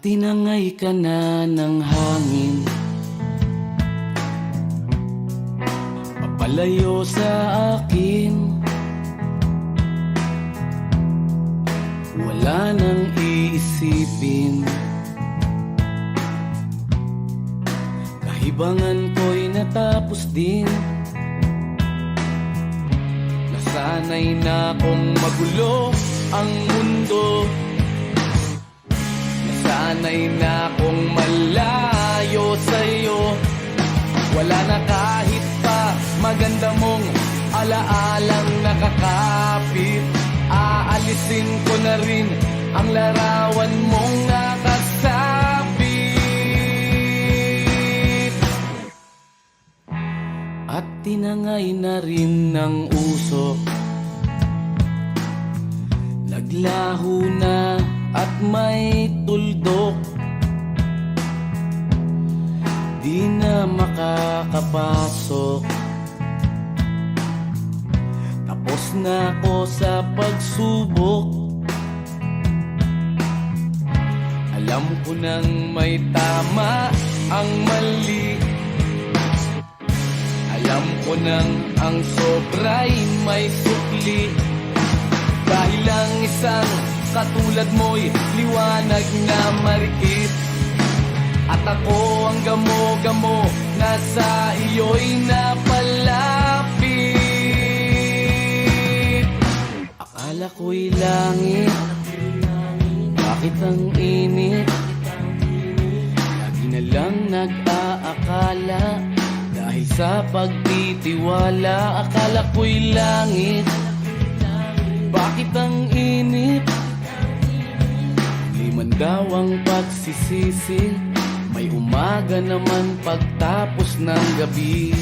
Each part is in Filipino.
Tinangay ka na ng hangin, papalayo sa akin. Wala nang iisipin, kahibangan ko'y natapos din. Nasanay na kong magulo ang mundo, sanay na kong malayo sa'yo. Wala na kahit pa maganda mong alaalang nakakapit. Aalisin ko na rin ang larawan mong nakasabit. At tinangay na rin ng usok, naglaho na at may tuldok. Di na makakapasok, tapos na ako sa pagsubok. Alam ko nang may tama ang mali, alam ko nang ang sobra'y may sukli. Dahil lang isang katulad mo'y liwanag na marikit, at ako ang gamo-gamo na sa iyo'y napalapit. Akala ko'y langit, bakit ang init? Lagi na lang nag-aakala, dahil sa pagtitiwala. Akala ko'y langit, bakit ang init? Liman daw ang pagsisisi, may umaga naman pagtapos ng gabi.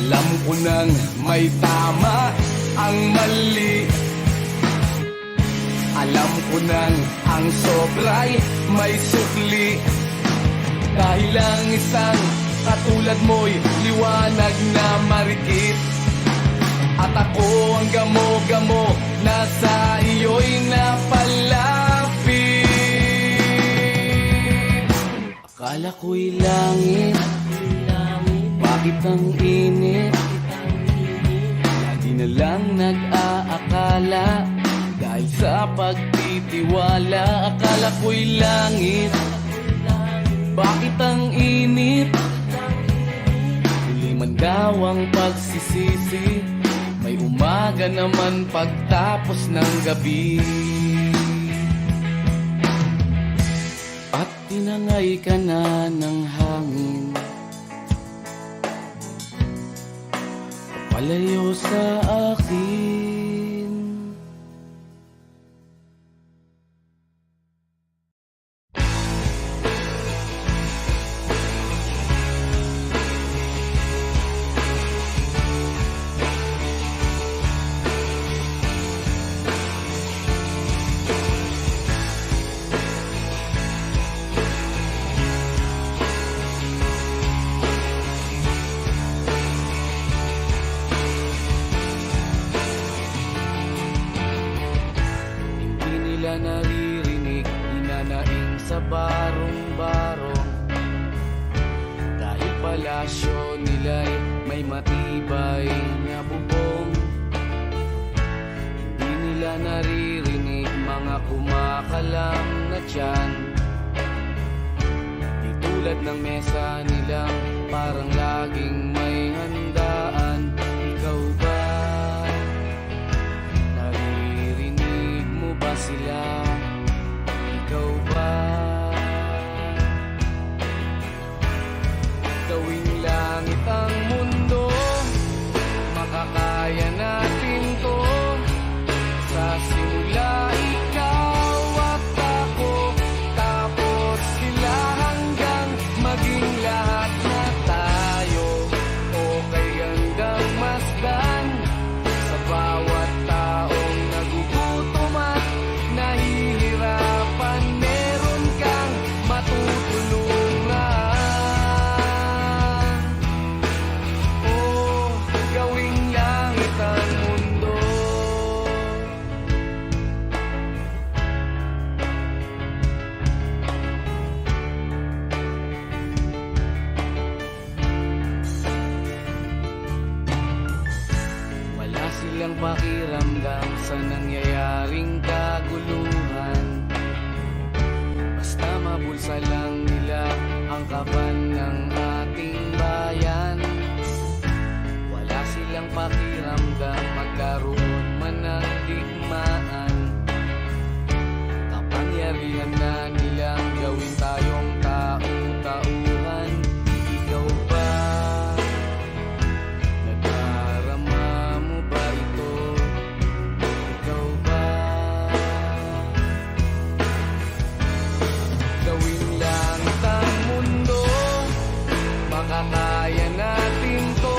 Alam ko nang may tama ang mali, alam ko nang ang sobra'y may sukli. Dahil lang isang katulad mo'y liwanag na marikit, at ako ang gamo-gamo na sa iyo'y napalapit. Akala ko'y langit, bakit ang init? Lagi na lang nag-aakala, dahil sa pagtitiwala. Akala ko'y langit, bakit ang init? Huli man daw ang pagsisisi, may umaga naman pagtapos ng gabi. At tinangay ka na ng hangin, palayo sa akin. Naririnig, hinanaing sa barong-barong, dahil palasyo nila'y may matibay na bubong. Hindi nila naririnig mga kumakalam na tiyan, di tulad ng mesa nilang parang laging may handaan. Ikaw ba? Sila, ikaw ba? Gawing langit ang mundo, makakaya natin to. Sa simula ikaw at ako, tapos sila hanggang maging lahat na pakiramdam sa nangyayaring kaguluhan. Basta mabulsa lang nila ang kaban ng ating bayan. Wala silang pakiramdam magkaroon man ng digmaan. Kapangyarihan na nilang gawin tayong tau-tauhan. Ikaw ba? Nadarama mo ba ito? Ikaw ba? Gawing langit ang mundo, makakaya natin to.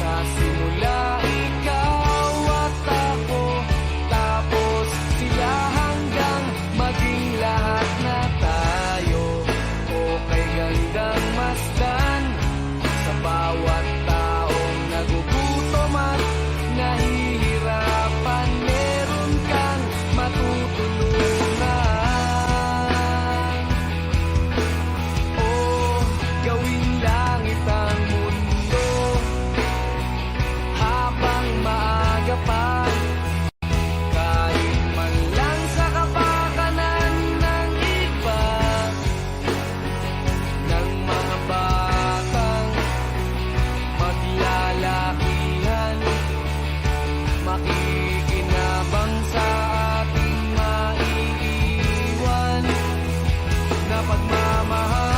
Sa simula ikaw at ako, tapos sila hanggang maging lahat na tayo. Okay gandang masdan sa bawat taong nagugutom at nahihirapan. Meron kang matutulungan. Oh, gawing langit ang mundo habang maaga pa. Kahit man lang sa kapakanan ng iba, ng mga batang maglalakihan, makikinabang sa ating maiiwan na pagmamahalan.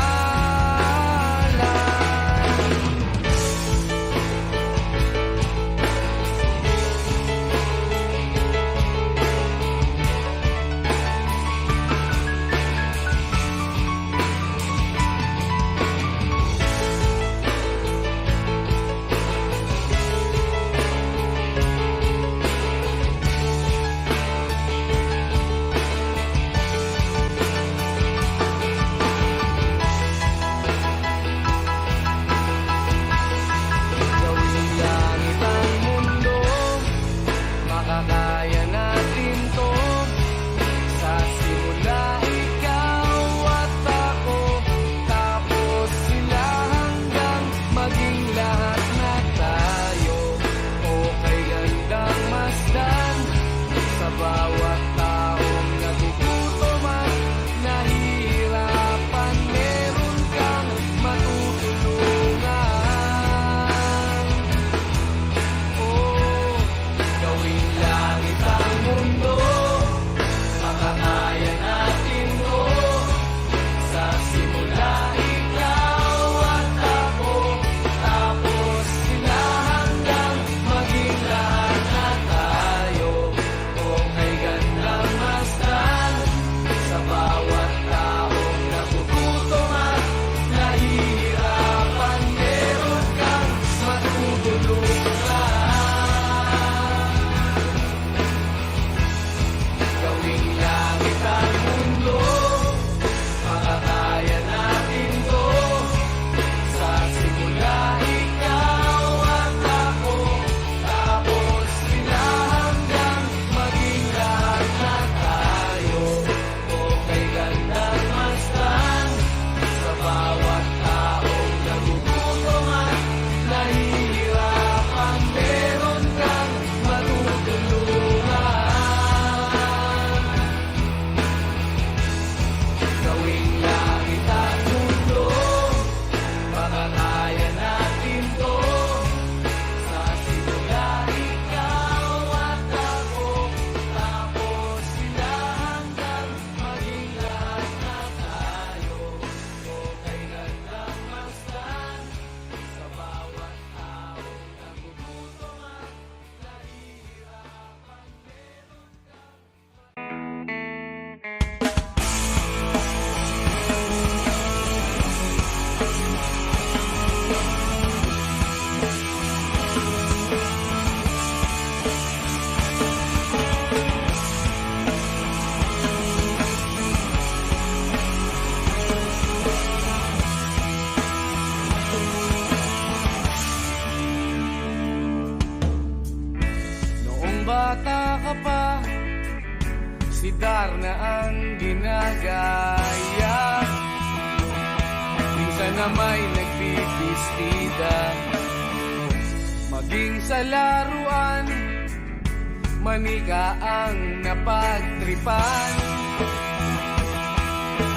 Gawing langit ang mundo, makakaya natin to. Sa simula ikaw at ako, tapos sila hanggang maging lahat na tayo. Okay gandang masdan sa bawat taong nagugutom at nahihirapan. Meron kang matutulungan. Oh, gawing langit ang mundo, makakaya natin to. Sa simula ikaw at ako, tapos sila hanggang maging lahat na tayo. Okay gandang masdan sa bawat taong nagugutom at nahihirapan. Meron kang matutulungan. Gawing langit ang mundo, makakaya natin to. Sa simula ikaw at ako, tapos sila hanggang maging lahat na tayo. Okay gandang masdan sa bawat taong nagugutom at nahihirapan. Meron kang matutulungan. Gawing langit ang mundo, makakaya natin to. Sa simula ikaw at ako, tapos sila hanggang maging lahat na tayo. Okay gandang masdan sa bawat taong nagugutom at nahihirapan. Noong bata ka pa, si Darna ang ginagaya. Minsan na may nagbibistida, maging sa laruan manika ang napagtripan.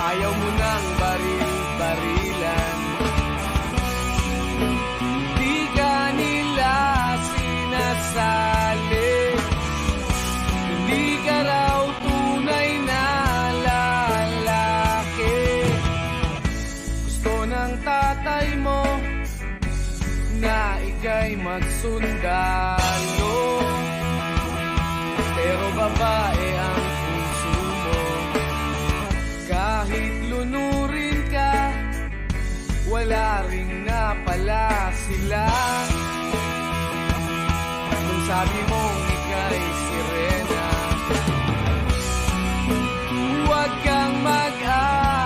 Ayaw mo nang baril-barilan, di ka nila sinasali. Hindi ka raw tunay na lalaki. Gusto ng tatay mo na ika'y magsundalo, pero babae ang puso mo. Kahit lunurin ka, wala ring napala sila. Kung sabi mong ika'y sirena, huwag kang mag-alala,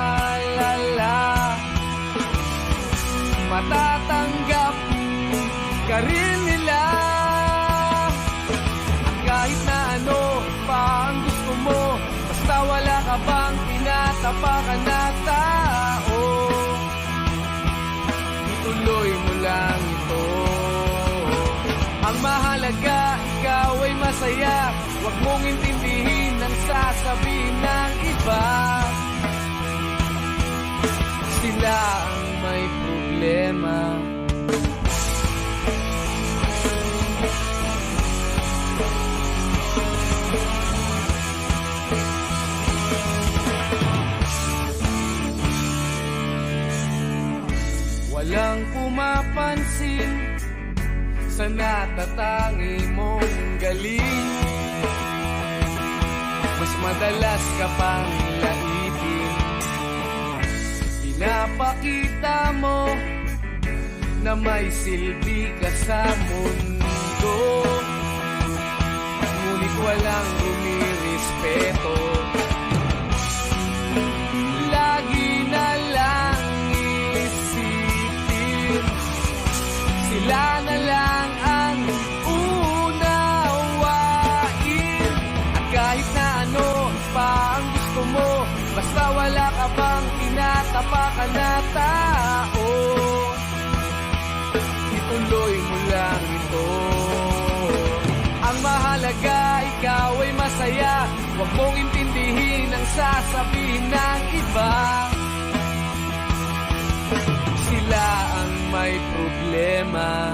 matatanggap ka rin nila. At kahit na ano pa ang gusto mo, basta wala ka bang tinatapakan na tao, ituloy mo lang ito. Ang mahalaga, ikaw ay masaya. Huwag mong intindihin ang sasabihin ng iba. Sila ang may problema. Walang pumapansin sa natatangi mong galing. Mas madalas ka pang laipin. Pinapakita mo na may silbi ka sa mundo, ngunit walang rumirespeto. Lagi na lang isipin, sila na lang ang unawain. At kahit na ano pa ang gusto mo, basta wala ka bang tinatapakan na tao, ituloy mo lang ito. Ang mahalaga, ikaw ay masaya. Huwag mong intindihin ang sasabihin ng iba. Sila ang may problema.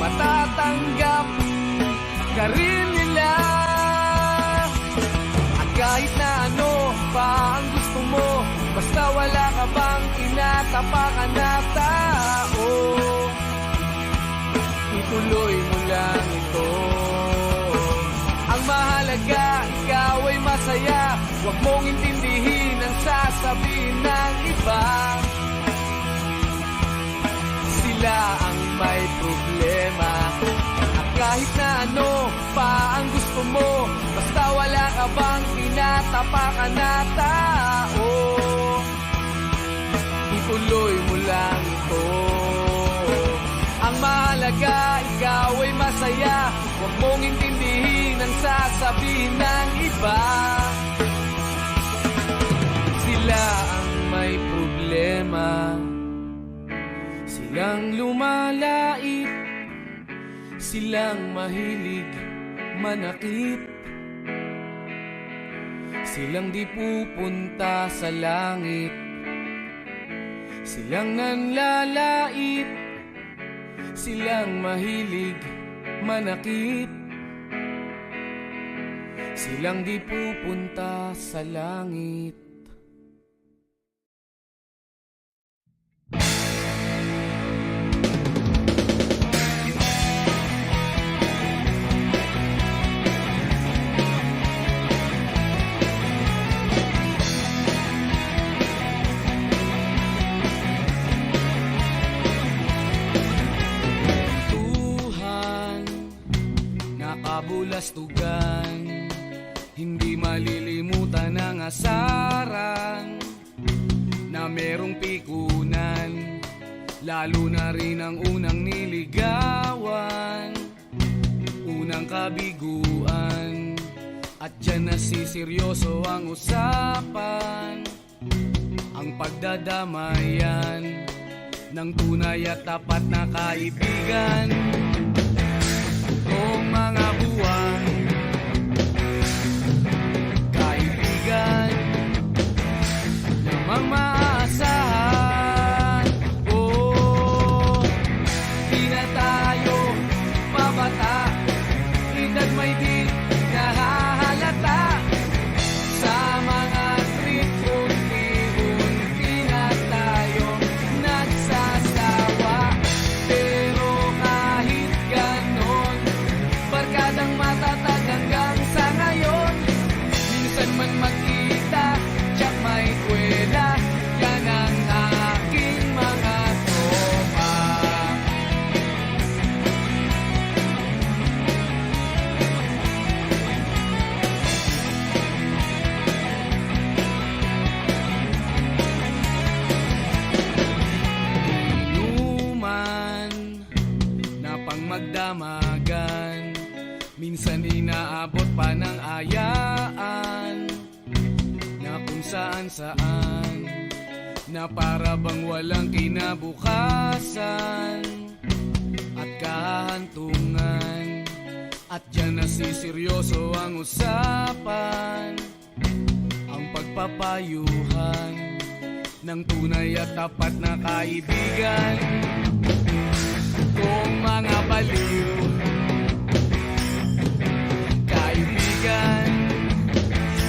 Matatanggap ka rin nila. At kahit na ano pa ang gusto mo, basta wala ka bang tinatapakan na tao, ituloy mo lang ito. Ang mahalaga, ikaw ay masaya. Huwag mong intindihin ang sasabihin ng iba. Sila ang may problema. At kahit na ano pa ang gusto mo, basta wala ka bang tinatapakan na tao, ituloy mo lang ito. Ang mahalaga, ikaw ay masaya. Huwag mong intindihin ang sasabihin ng iba. Sila ang may problema. Silang lumalait, silang mahilig manakit, silang di pupunta sa langit, silang nanlalait, silang mahilig manakit, silang di pupunta sa langit. kastugan, hindi malilimutan ang asaran na merong pikunan, lalo na rin ang unang niligawan, unang kabiguan. At dyan nasiseryoso ang usapan, ang pagdadamayan ng tunay at tapat na kaibigan. Kung mga buwan, kaibigan, lamang maaasahan. Oh, di na tayo pabata, edad may di nahahalata. Sa mga trip, unti-unti na tayo nagsasawa. Pero kahit ganon, barkadang matatag hanggang sa ngayon. Minsan man magkita, tiyak may kwela, yan ang aking mga tropa. Inuman na pang magdamagan, minsan inaabot pa ng ayaan, na kung saan-saan, na para bang walang kinabukasan at kahantungan. At dyan nasiseryoso ang usapan, ang pagpapayuhan ng tunay at tapat na kaibigan. Kung mga baliw, kaibigan,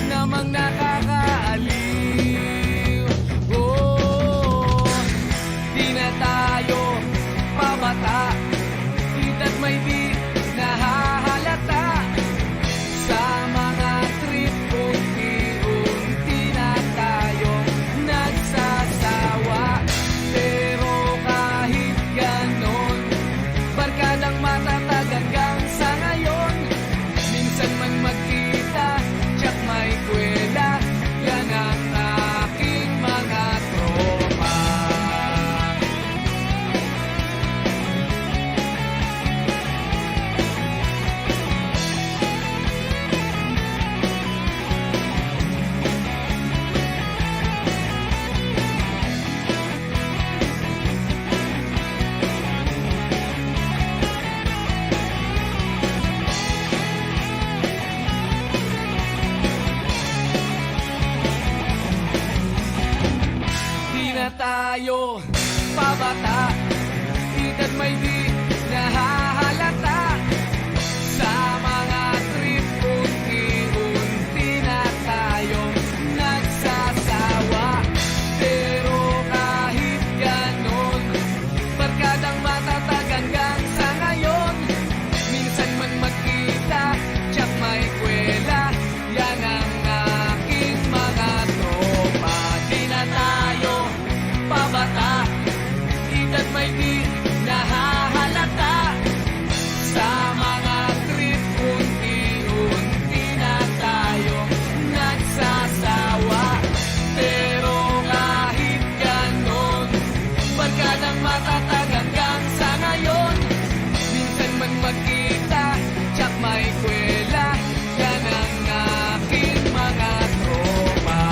namang nakakaaliw. Oh, di na tayo pabata, edad may di nahahalata. Sa mga trip, unti-unti na tayo nagsasawa. Pero kahit ganon, barkadang matatag hanggang sa ngayon. Minsan man magkita, tiyak may kwela, yan ang aking mga tropa. Di na tayo pabata, edad may di nahahalata. Sa mga trip, unti-unti na tayo nagsasawa. Pero kahit ganon, barkadang matatag hanggang sa ngayon. Minsan man magkita, tiyak may kwela, yan ang aking mga tropa. Di na tayo pabata, edad may di nahahalata. Sa mga trip, unti-unti na tayo nagsasawa. Pero kahit ganon, barkadang matatag hanggang sa ngayon. Minsan man magkita, tiyak may kwela, yan ang aking mga tropa.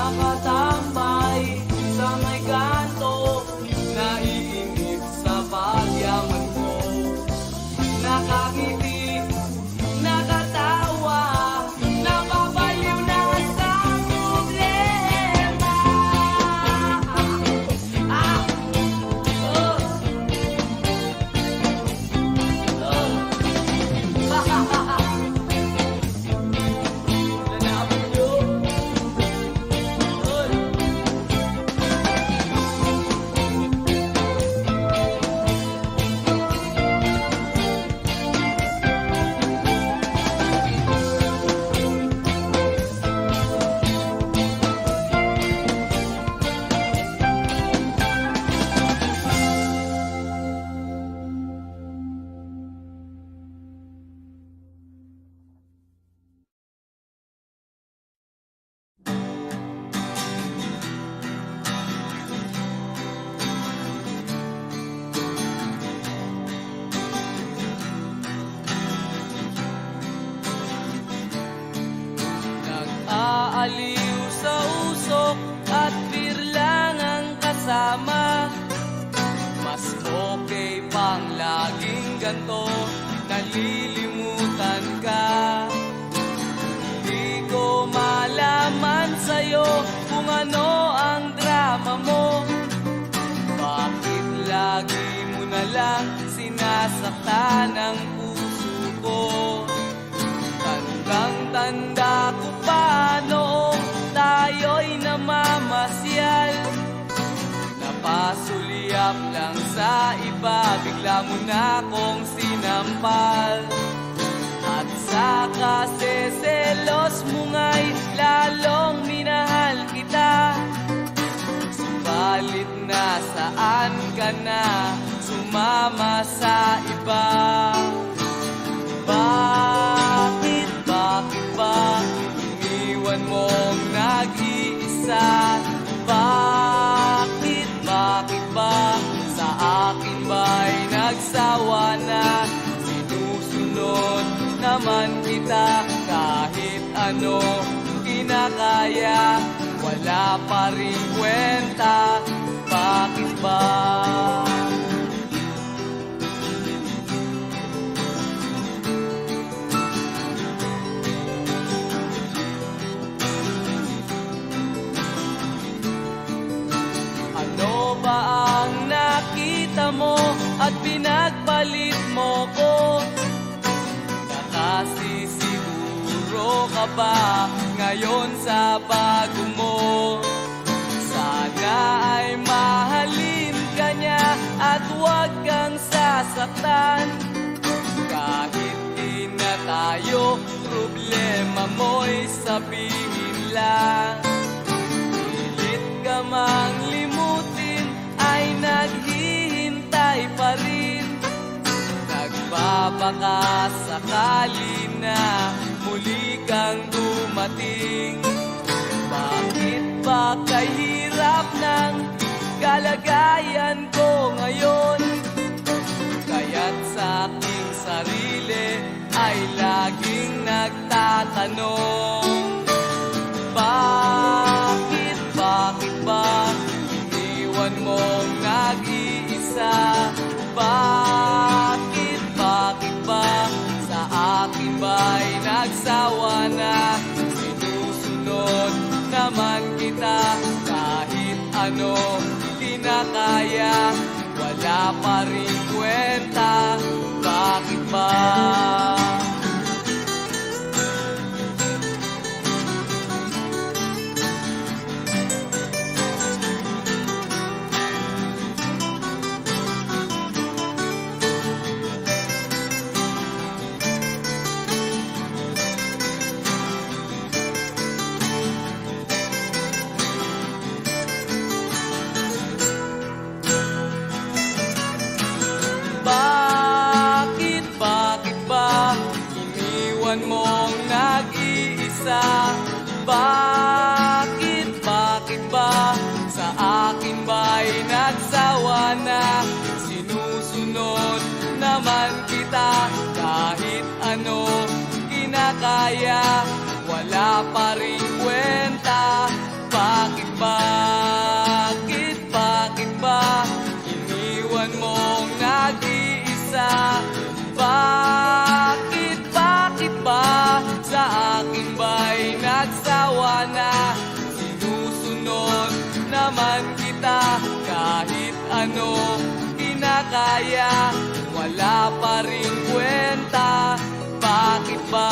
nakatambay sa may kanto, naiinip sa pagyaman ko. Nakakiti, nakatawa, napapaliw na sa problema. Nag-aaliw sa usok at birlang ang kasama. Mas okay pang laging ganto, nalilimutan ka. Di ko malaman sa'yo kung ano ang drama mo. Bakit lagi mo na lang sinasaktan ang puso ko? Tandang-tanda ko pa noong tayo'y namamasyal. Napasulyap lang sa iba, bigla mo na akong sinampal. At sa kaseselos mo nga'y lalong minahal kita. Subalit nasaan ka na, sumama sa iba. Bakit ba iniwan mong nag-iisa? Bakit ba sa akin ba'y nagsawa na? Sinusunod naman kita kahit ano kinakaya, wala pa rin kwenta. Bakit ba? Ano ba ang nakita mo at pinagpalit mo ko? Nakasisiguro ka ba ngayon sa bago mo? Sana ay mahalin ka niya at huwag kang sasaktan. Kahit di na tayo, problema mo'y sabihin lang. Pilit ka mang limutin ay naghihintay pa rin. Nagbabaka sakali na muli kang dumating. Bakit ba kahirap ng kalagayan ko ngayon? Kaya't sa aking sarili ay laging nagtatanong. Bakit ba iniwan mong nag-iisa? Bakit ba sa akin ba'y nagsawa na? Sinusunod naman kita kahit ano kinakaya, wala pa rin kwenta. Bakit ba? Iniwan mong nag-iisa? Bakit ba sa akin ba'y nagsawa na? Sinusunod naman kita kahit ano kinakaya, wala pa rin kwenta. nagsawa na. Sinusunod naman kita kahit ano kinakaya. Wala pa rin kwenta, bakit ba?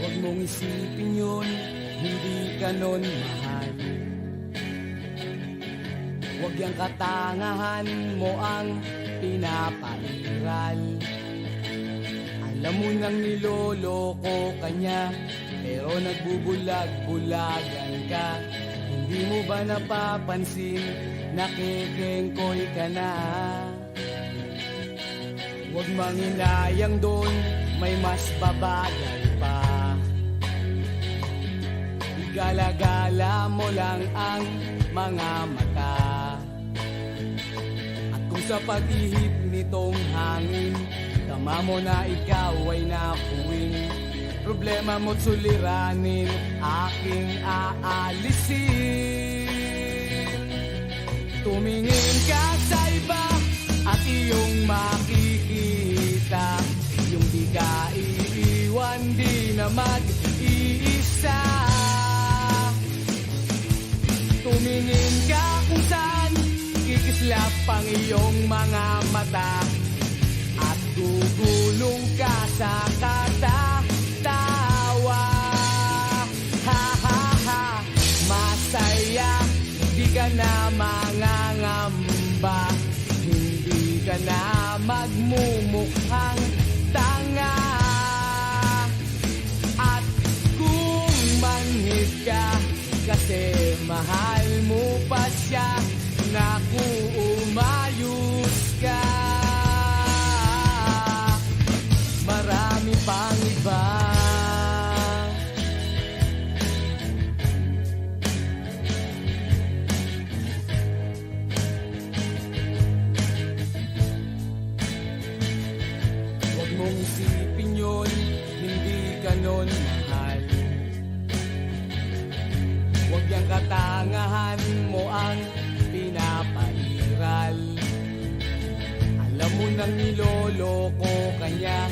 Huwag mong isipin yun, hindi ka nun mahal. Huwag yung katangahan mo ang pinapairal. Alam mo nang niloloko ka niya, pero nagbubulag-bulagan ka. Hindi mo ba napapansin, nakikengkoy ka na? Huwag manginayang doon, may mas babagay pa. Igala-gala mo lang ang mga mata. At kung sa pag-ihip nitong hangin, tama mo na ikaw ay napuwing. Problema mo't suliranin, aking aalisin. Tumingin ka sa iba at iyong makikita, yung di ka iiwan, di na mag-iisa. Tumingin ka kung saan kikislap ang iyong mga mata, at gugulong ka sa katatawa. Ha ha ha, masaya, di ka na mangangamba, hindi ka na magmumukhang tanga. At kung manhid ka kasi mahal mo pa siya, naku, umayos ka. Marami pang iba. Huwag mong isipin yun, hindi ka nun mahal. Huwag yung katangahan mo ang pinapairal. Alam mo nang niloloko ka niya,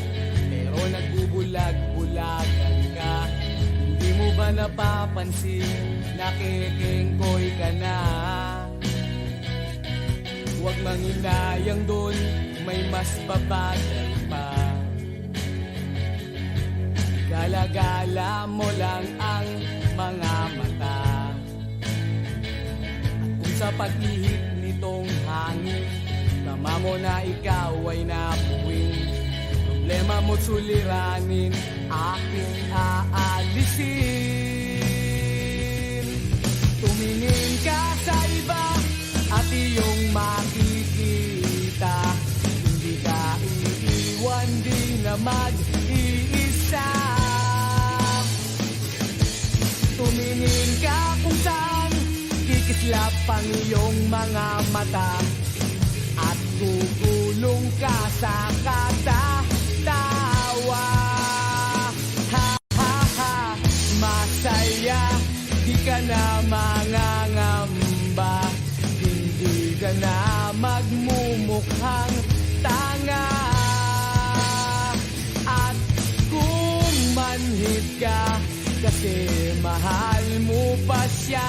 pero nagbubulag-bulagan ka. Hindi mo ba napapansin, nakikengkoy ka na? Huwag manginayang doon, may mas babagay pa. Gala-gala mo lang ang mga mata. At kung sa pag-ihip nitong hangin, tama mo na ikaw ay napuwing. Problema mo't suliranin, aking aalisin. Tumingin ka sa iba at iyong makikita, hindi ka iiwan, di na mag-iisa. Tumingin ka kung saan kikislap ang iyong mga mata, at gugulong ka sa katatawa. Ha ha ha, masaya, di ka na mangangamba, hindi ka na magmumukhang tanga. At kung manhid ka kasi mahal mo pa siya,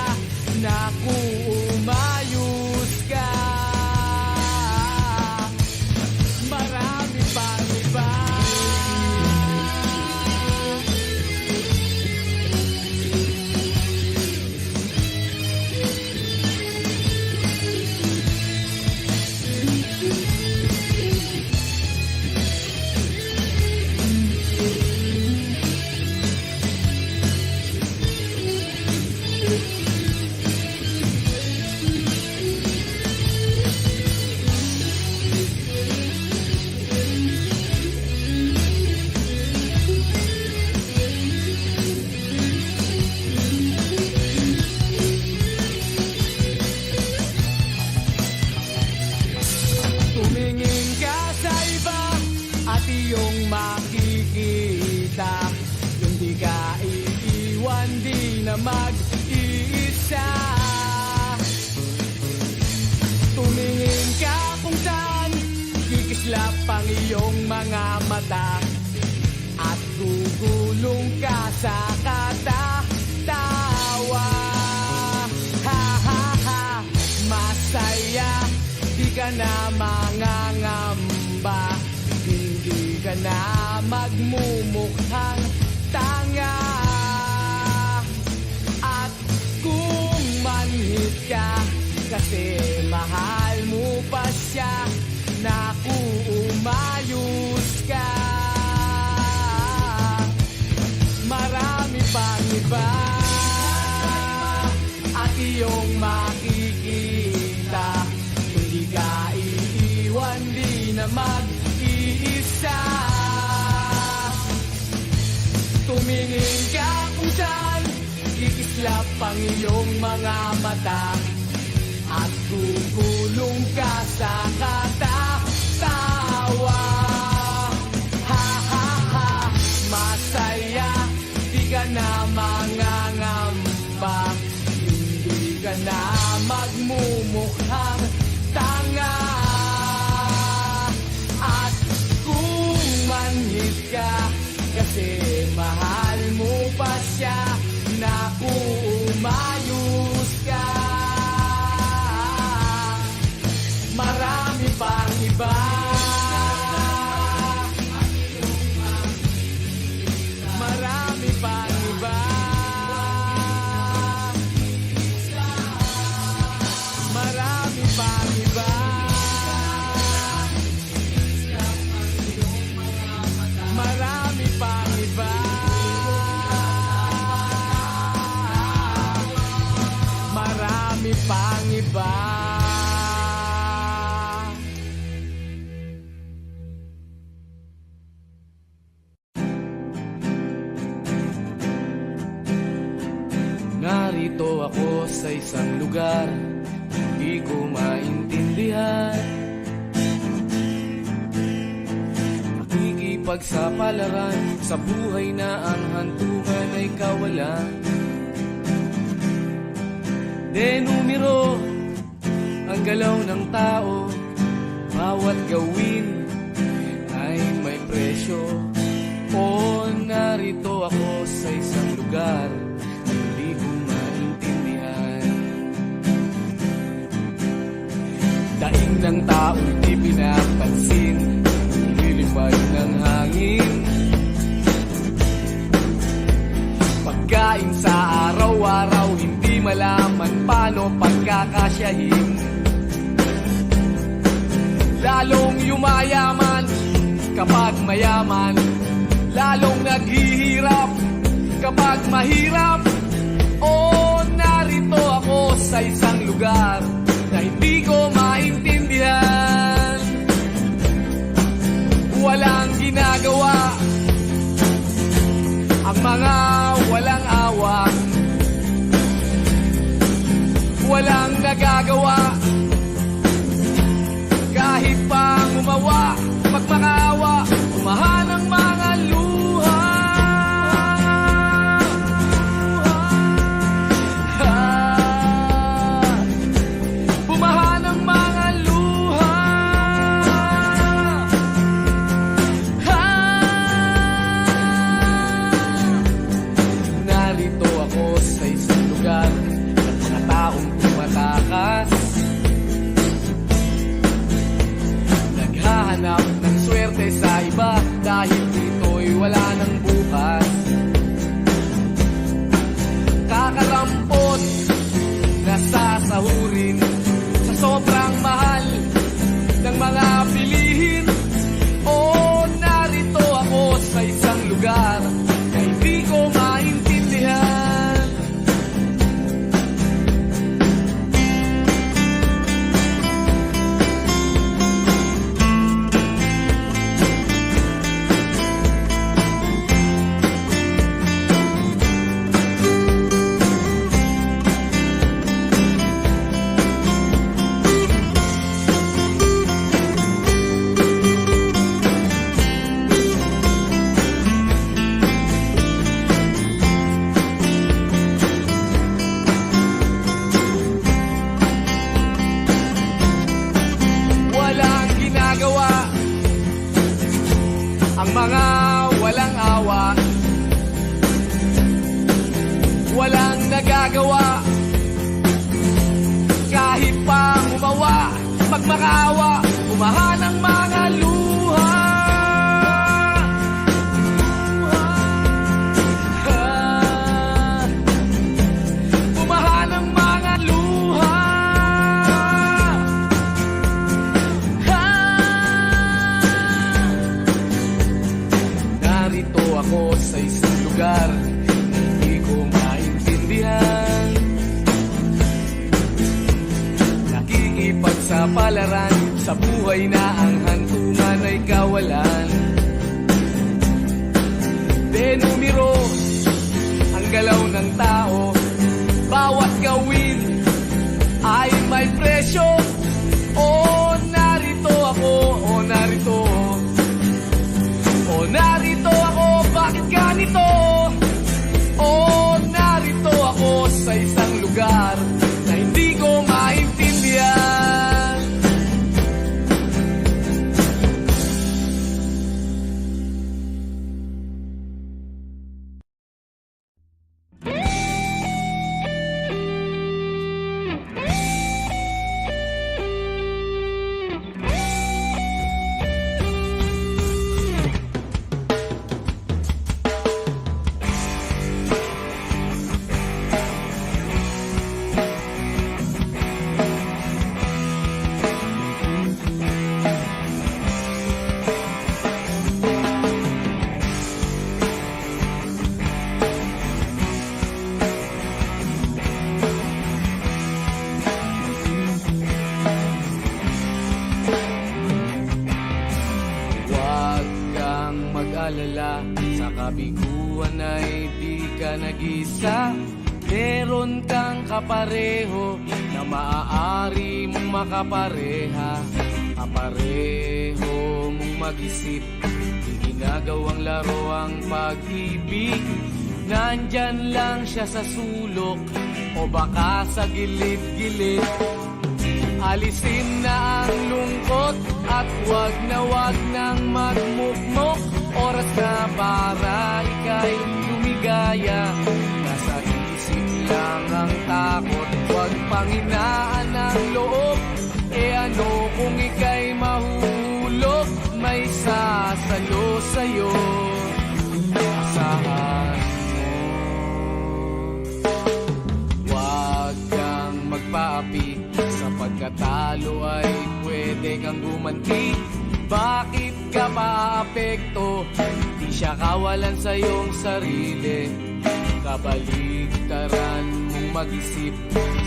naku, umayos ka. Marami pang iba. na mag-iisa. Tumingin ka kung saan kikislap ang iyong mga mata, at gugulong ka sa katatawa. Ha ha ha, masaya, di ka na mangangamba, hindi ka na magmumukhang tanga. At kung manhid ka kasi mahal mo pa siya, naku, umayos ka. Marami pang iba at iyong makikita, hindi ka iiwan, di na mag-iisa. Tumingin ka kung saan kikislap ang iyong mga mata, at gugulong ka sa katatawa. Ha ha ha, masaya, di ka na mangangamba, hindi ka na magmumukhang tanga. At kung manhid ka kasi mahal mo pa siya, naku, umayos ka. Marami pang iba, marami pang iba, marami pang iba, marami pang iba, marami pang iba. Narito ako sa isang lugar, di ko maintindihan. Nakikipagsapalaran sa buhay na ang hantungan ay kawalan. Denumero ang galaw ng tao, bawat gawin ay may presyo. O narito ako sa isang lugar, hindi ko maintindihan. Daing ng tao'y di pinapansin, nililipad ng hangin. Pagkain sa araw-araw, hindi malaman paano pagkakasyahin. Lalong yumayaman kapag mayaman, lalong naghihirap kapag mahirap. O narito ako sa isang lugar na hindi ko maintindihan. Walang ginagawa ang mga walang awa, walang nagagawa kahit pang umawa, magmakaawa, umahan ang mga luha. Bumahan ang mga luha. Narito ako sa isang lugar at mga taong tumatakas, naghahanap ng swerte sa iba dahil dito'y wala ng bukas. Kakarampot na sasahurin sa sobrang mahal ng mga bilihin. O narito ako sa isang lugar na hindi ko maintindihan. magagawa. Kahit pa umawa, magmakaawa, bumaha ng mga luha. Bumaha ng mga luha. Narito ako sa isang lugar hindi ko maintindihan. Nakikipagsapalaran sa buhay na ang hantungan ay kawalan. Denumero ang galaw ng tao, bawat gawin ay may presyo. Oh, narito ako, oh, narito. Oh, narito ako, bakit ganito? Oh, narito ako sa isang lugar na hindi ko maintindihan. Huwag kang mag-alala, sa kabiguan ay di ka nag-isa. Meron kang kapareho na maaari mong makapareha. Kapareho mong mag-isip, di ginagawang laro ang pag-ibig. Nandyan lang siya sa sulok o baka sa gilid-gilid. Alisin na ang lungkot at wag nang magmukmok. Oras na para ika'y lumigaya. Nasa isip lang ang takot, wag panghinaan ang loob. E ano kung ika'y mahulog, may sasalo sa'yo. Asahan mo, wag kang magpaapi. Sa pagkatalo ay pwede kang gumanti. Bakit ka maapekto? Di siya kawalan sa iyong sarili. Kabaligtaran mong mag-isip.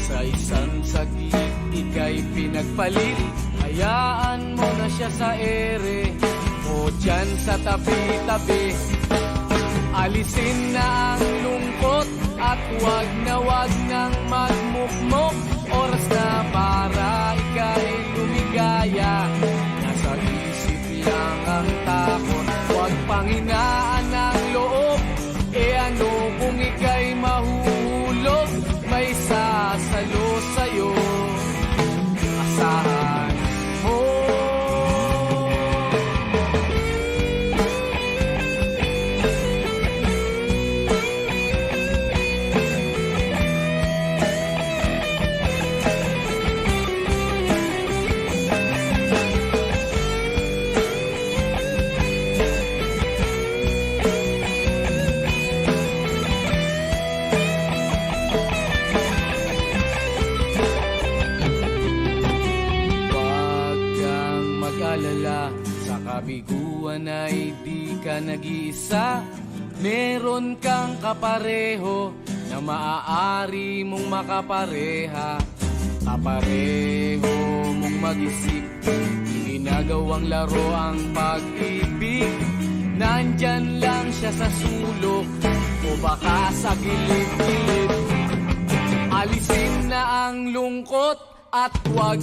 Sa isang saglit ika'y pinagpalit. Hayaan mo na siya sa ere o dyan sa tabi-tabi. Alisin na ang lungkot at wag nang magmukmok. Oras na para ika'y lumigaya. Nasa isip lang ang takot, huwag panghinaan ang loob. E ano kung ika'y mahuhulog, may sasalo sa'yo. Asahan mo. Sa kabiguan ay di ka nag-iisa. Meron kang kapareho na maaari mong makapareha. Kapareho mong mag-isip, ginagawang laro ang pag-ibig. Nandyan lang siya sa sulok o baka sa gilid-gilid. Alisin na ang lungkot at wag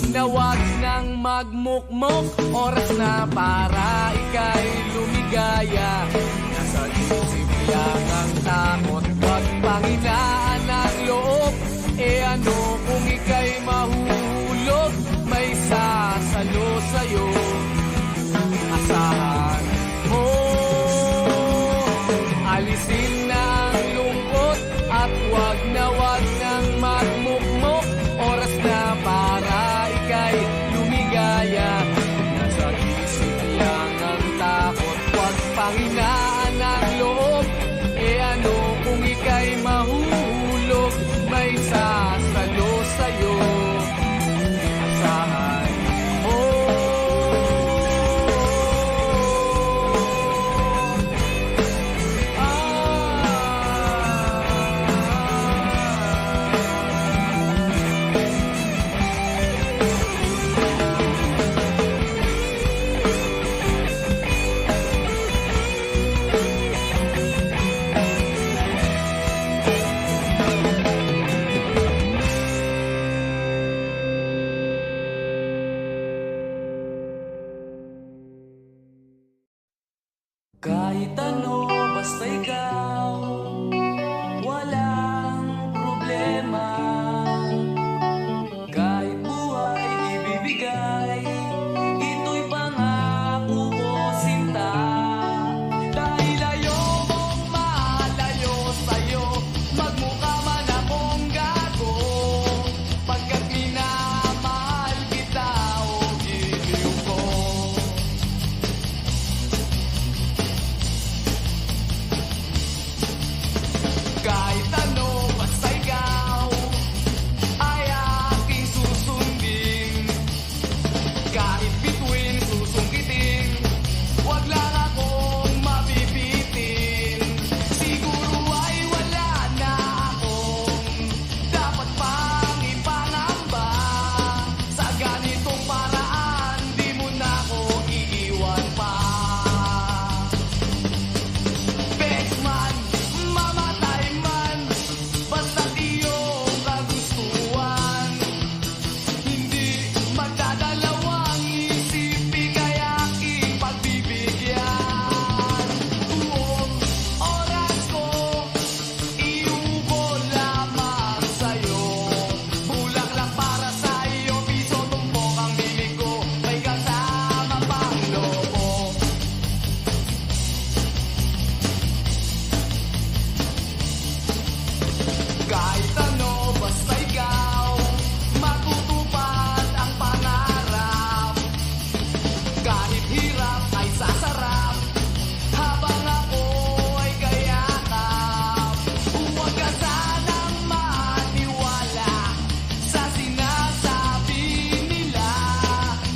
nang magmukmok. Oras na para ika'y lumigaya. Nasa isip lang ang takot, wag panghinaan ang loob. E ano kung ika'y mahuhulog, may sasalo sa'yo. Asahan mo. Alisin na ang lungkot at wag nang Kahit ano, basta ikaw, walang problema. Kahit buhay ibibigay, ito'y pangako ko, sinta. Dahil ayokong malayo sa'yo, magmukha man akong gago, pagkat minamahal kita o giliw ko. Kahit ano, basta ikaw ay aking susundin. Kahit bituin, susungkitin, wag lang akong mabibitin. Siguro ay wala na akong dapat pang ipangamba. Sa ganitong paraan, di mo na ako iiwan pa. Bestman, mamatay man, basta't iyong kagustuhan. Hindi magdadalawang isip, bigay aking pagbibigyan. Buong oras ko, iubol lamang sa'yo. Bulaklak para sa iyo, piso tumpok ang bibig ko, may kasama pang lobo. Kahit ano, basta ikaw, matutupad ang pangarap. Kahit hirap ay sasarap, habang ako ay kayakap. Huwag ka sanang maniwala sa sinasabi nila.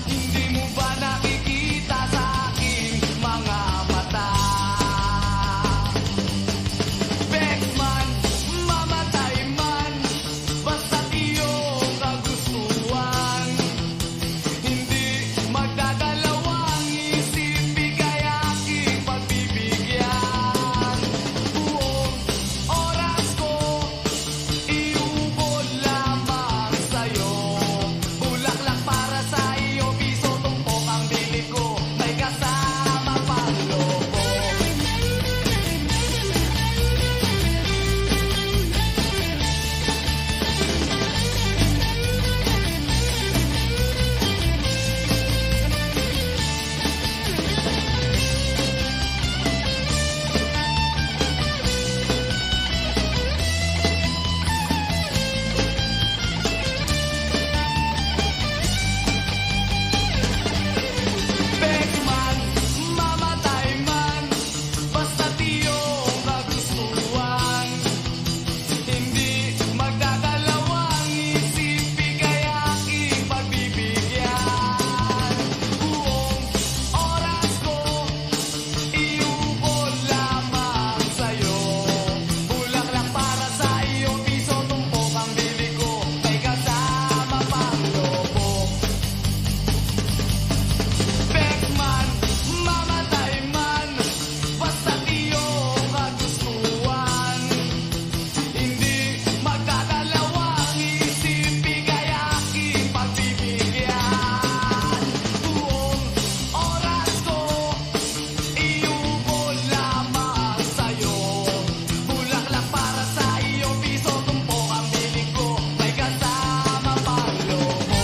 Hindi mo ba nakikita sa aking mga mata? Bestman, mamatay man, basta't iyong kagustuhan. Hindi magdadalawang isip, bigay aking pagbibigyan. Buong oras ko, iubol lamang sa'yo. Bulaklak para sa iyo, piso tumpok ang bili ko, may kasama pang lobo. Bestman, mamatay man, basta't iyong kagustuhan. Hindi magdadalawang isip, bigay aking pagbibigyan. Buong oras ko, iubol lamang sa'yo. Bulaklak para sa iyo, piso tumpok ang bili ko, may kasama pang lobo. Bestman, mamatay man, basta't iyong kagustuhan. Hindi magdadalawang isip, bigay aking pagbibigyan. Buong oras ko, iubol lamang sa'yo. Bulaklak para sa iyo, piso tumpok ang bili ko, may kasama pang lobo.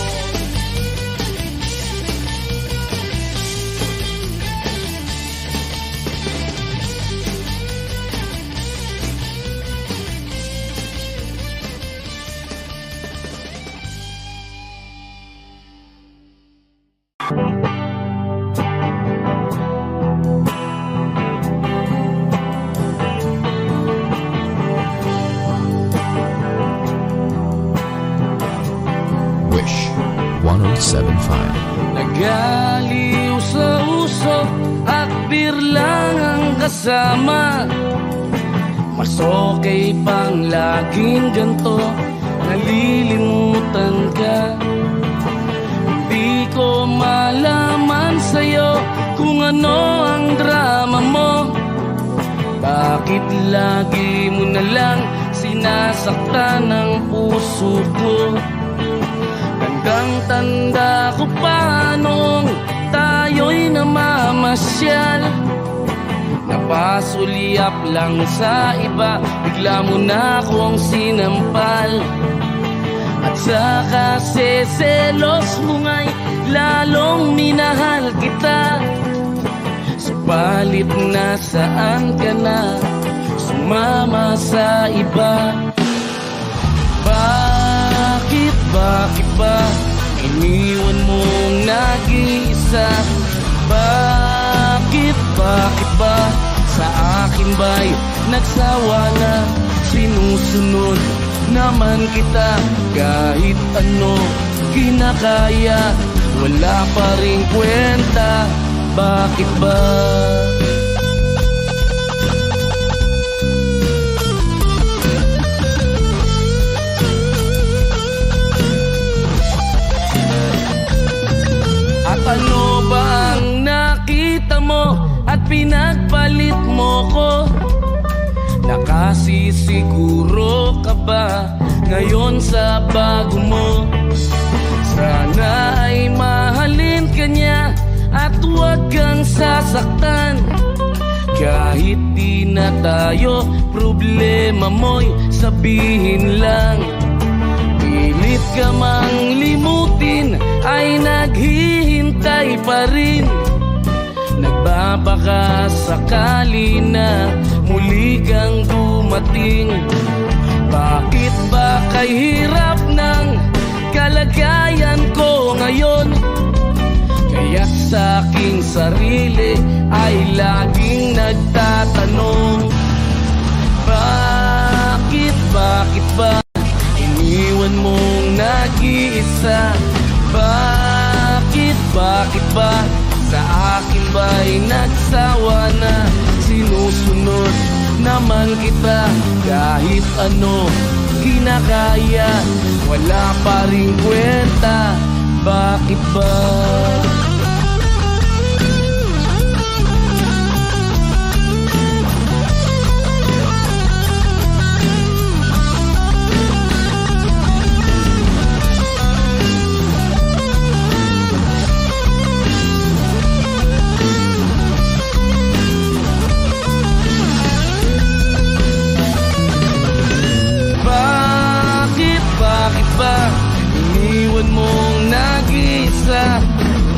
Wish 1075. Nagaliw sa usok at birlang ang kasama. Mas okay pang laging ganto, nalilimutan ka. Hindi ko malaman sa'yo kung ano ang drama mo. Bakit lagi mo na lang sinasaktan ang puso ko? Tandang-tanda ko pa nung tayo'y namamasyal. Napasulyap lang sa iba, bigla mo na akong sinampal. At sa kasi selos mo nga'y lalong minahal kita. Subalit nasaan ka na, sumama sa iba. Bakit ba iniwan mong nag-iisa? Bakit ba sa akin ba'y nagsawa na? Sinusunod naman kita kahit ano kinakaya, wala pa rin kwenta. Bakit ba? At ano ba ang nakita mo at pinagpalit mo ko? Nakasisiguro ka ba ngayon sa bago mo? Sana ay mahalin ka niya at huwag kang sasaktan. Kahit di na tayo, problema mo'y sabihin lang. Pilit ka mang limutin ay naghihintay pa rin. Nagbabaka sakali na muli kang dumating. Bakit ba kay hirap ng kalagayan ko ngayon? Kaya sa aking sarili ay laging nagtatanong, bakit ba iniwan mong nag-iisa? Bakit ba sa akin ba'y nagsawa na? Sinusunod naman kita kahit ano kinakaya, wala pa rin kwenta. Bakit ba? Bakit ba iniwan mong nag-iisa?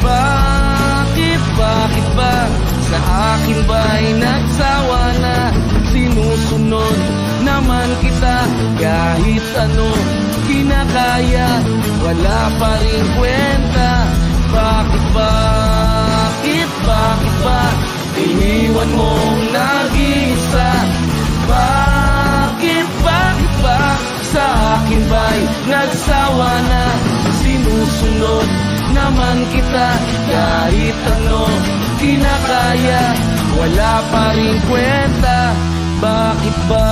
Bakit ba sa akin ba'y nagsawa na? Sinusunod naman kita kahit ano kinakaya, wala pa rin kwenta. Bakit ba iniwan mong nag-iisa? Bakit ba sa akin ba'y nagsawa na? Sinusunod naman kita kahit ano kinakaya, wala pa rin kwenta. Bakit ba?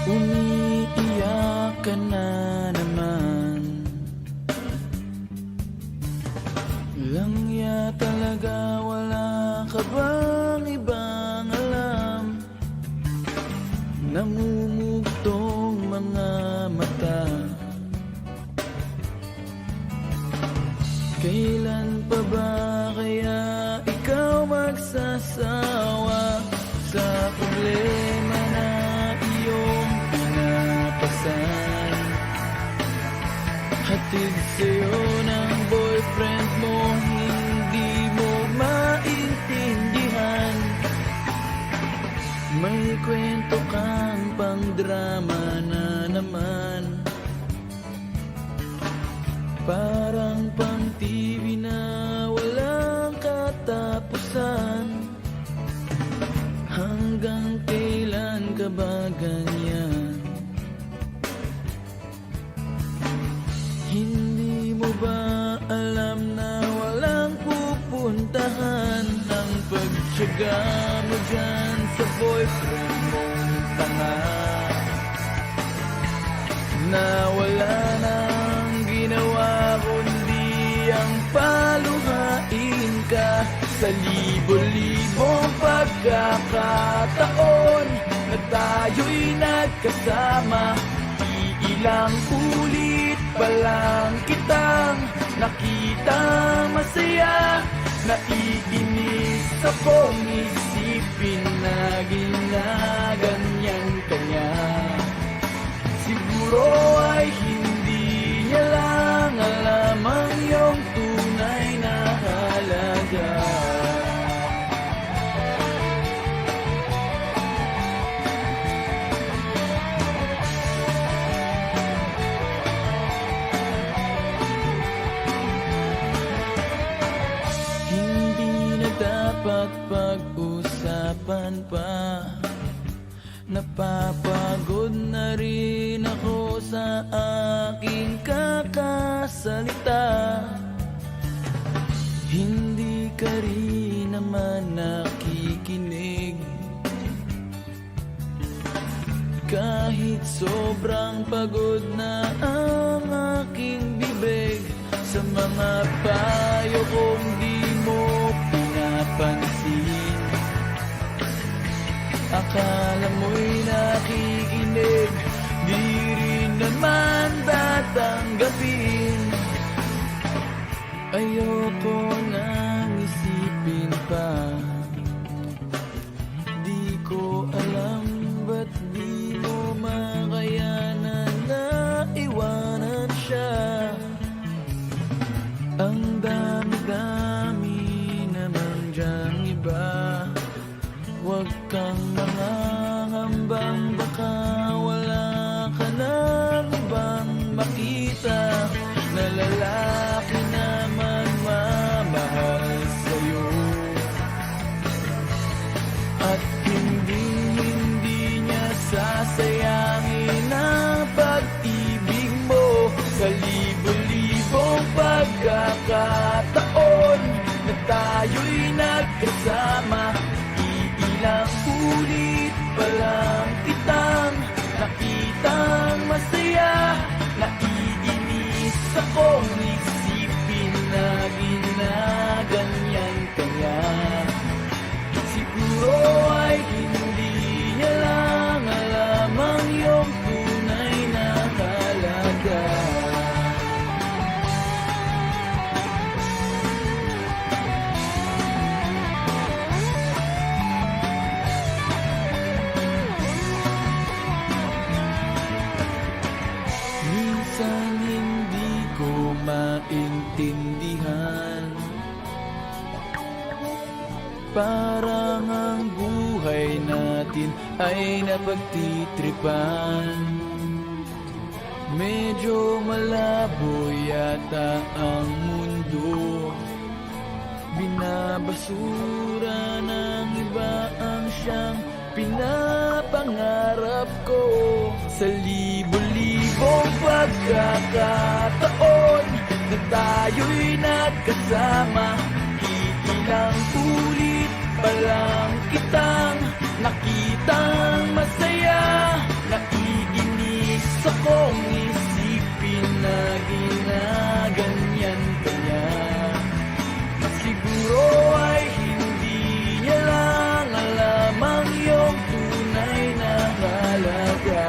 Umiiyak ka na naman. Langya talaga, wala ka bang ibang alam? Namumugtong mga mata. Kailan pa ba kaya ikaw magsasawa sa problema na iyong pinapasan? Hatid sa'yo ng boyfriend mo, hindi mo maintindihan. May kwento kang pang-drama na naman, parang pang-TV na walang katapusan. Hanggang kailan ka ka mo dyan sa boyfriend mong tanga na wala nang ginawa kundi ang paluhain ka sa libo-libong pagkakataon na tayo'y nagkasama. Iilang ulit pa lang kitang nakita masaya. Naiinis akong isipin na ginaganyan ka niya. Siguro ay hindi niya lang alam ang iyong tunay na halaga. Dapat pag-usapan pa. Napapagod na rin ako sa aking kakasalita. Hindi ka rin naman nakikinig. Kahit sobrang pagod na ang aking bibig sa mga payo kong di mo pinapansin. Akala mo'y nakikinig, di rin naman tatanggapin. Ayoko nang isipin pa. Di ko alam ba't di mo makayanan na iwanan siya. Ang dami-dami naman dyang iba. Huwag kang mangangambang baka wala ka nang ibang makita na lalaki na magmamahal sa'yo. At hindi niya sasayangin ang pag-ibig mo sa libo-libong pagkakataon na tayo'y nagkasama. Iilang ulit pa lang kitang nakitang masaya. Naiinis akong isipin na ginaganyan ka niya. Siguro ay hindi niya lang alam ang iyong tunay na halaga. Minsan hindi ko maintindihan. Parang ang buhay natin ay napagtitripan. Medyo malabo yata ang mundo. Binabasura ng iba ang siyang pinapangarap ko. Sa libo-libong pagkakataon na tayo'y nagkasama. Iilang ulit pa lang kitang nakitang masaya. Naiinis akong isipin na ginaganyan ka niya. Siguro ay hindi niya lang alam ang iyong tunay na halaga.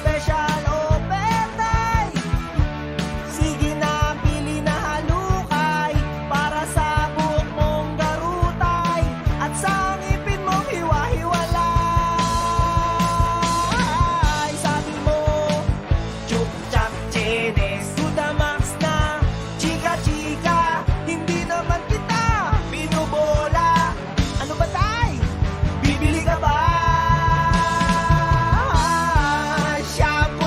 special offer tay. Sige na, pili na halukay para sa buhok mong garutay at sa ngipin mong hiwa-hiwalay. Sabi mo, chup-chap chenes, to the max na, chika-chika, hindi naman kita binubola. Ano ba tay? Bibili ka ba? Shampoo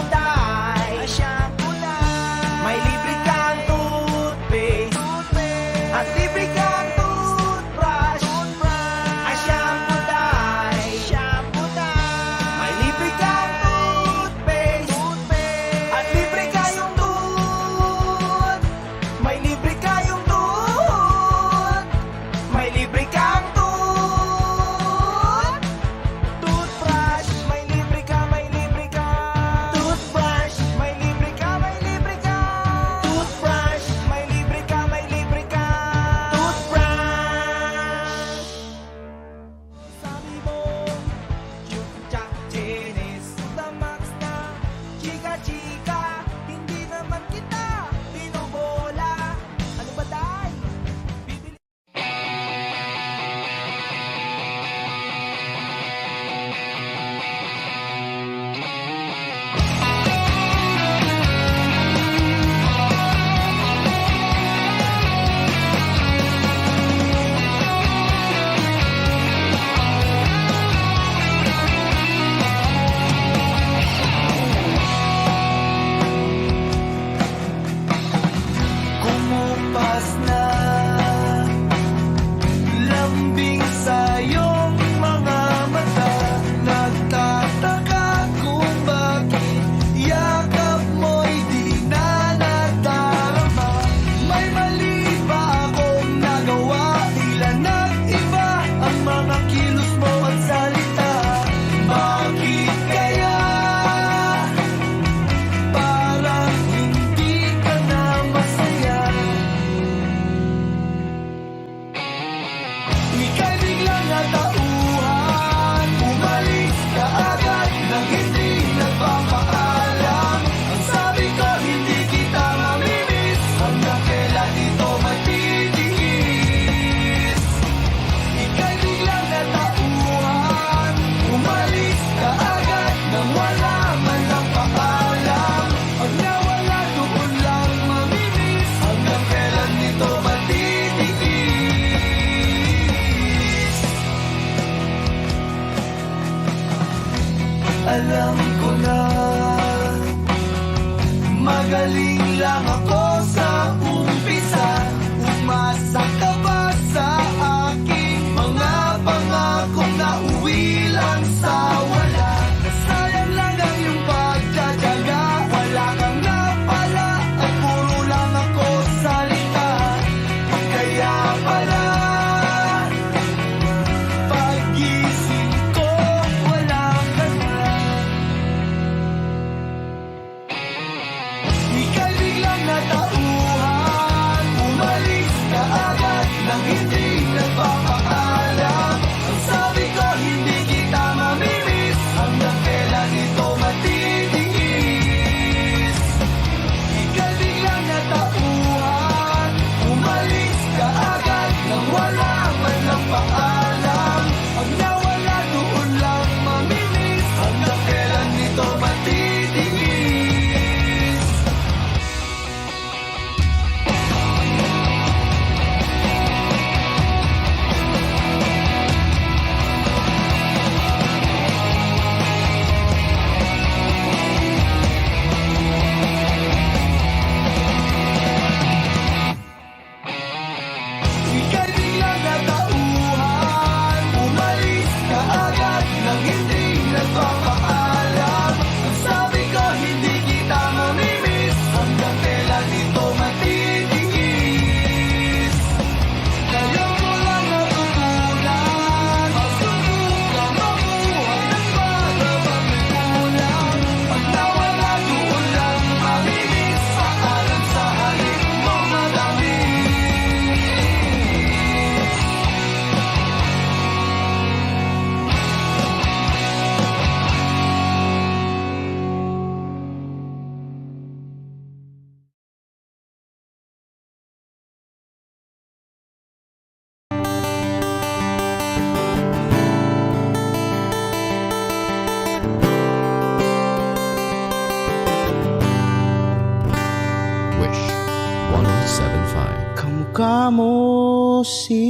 kamo si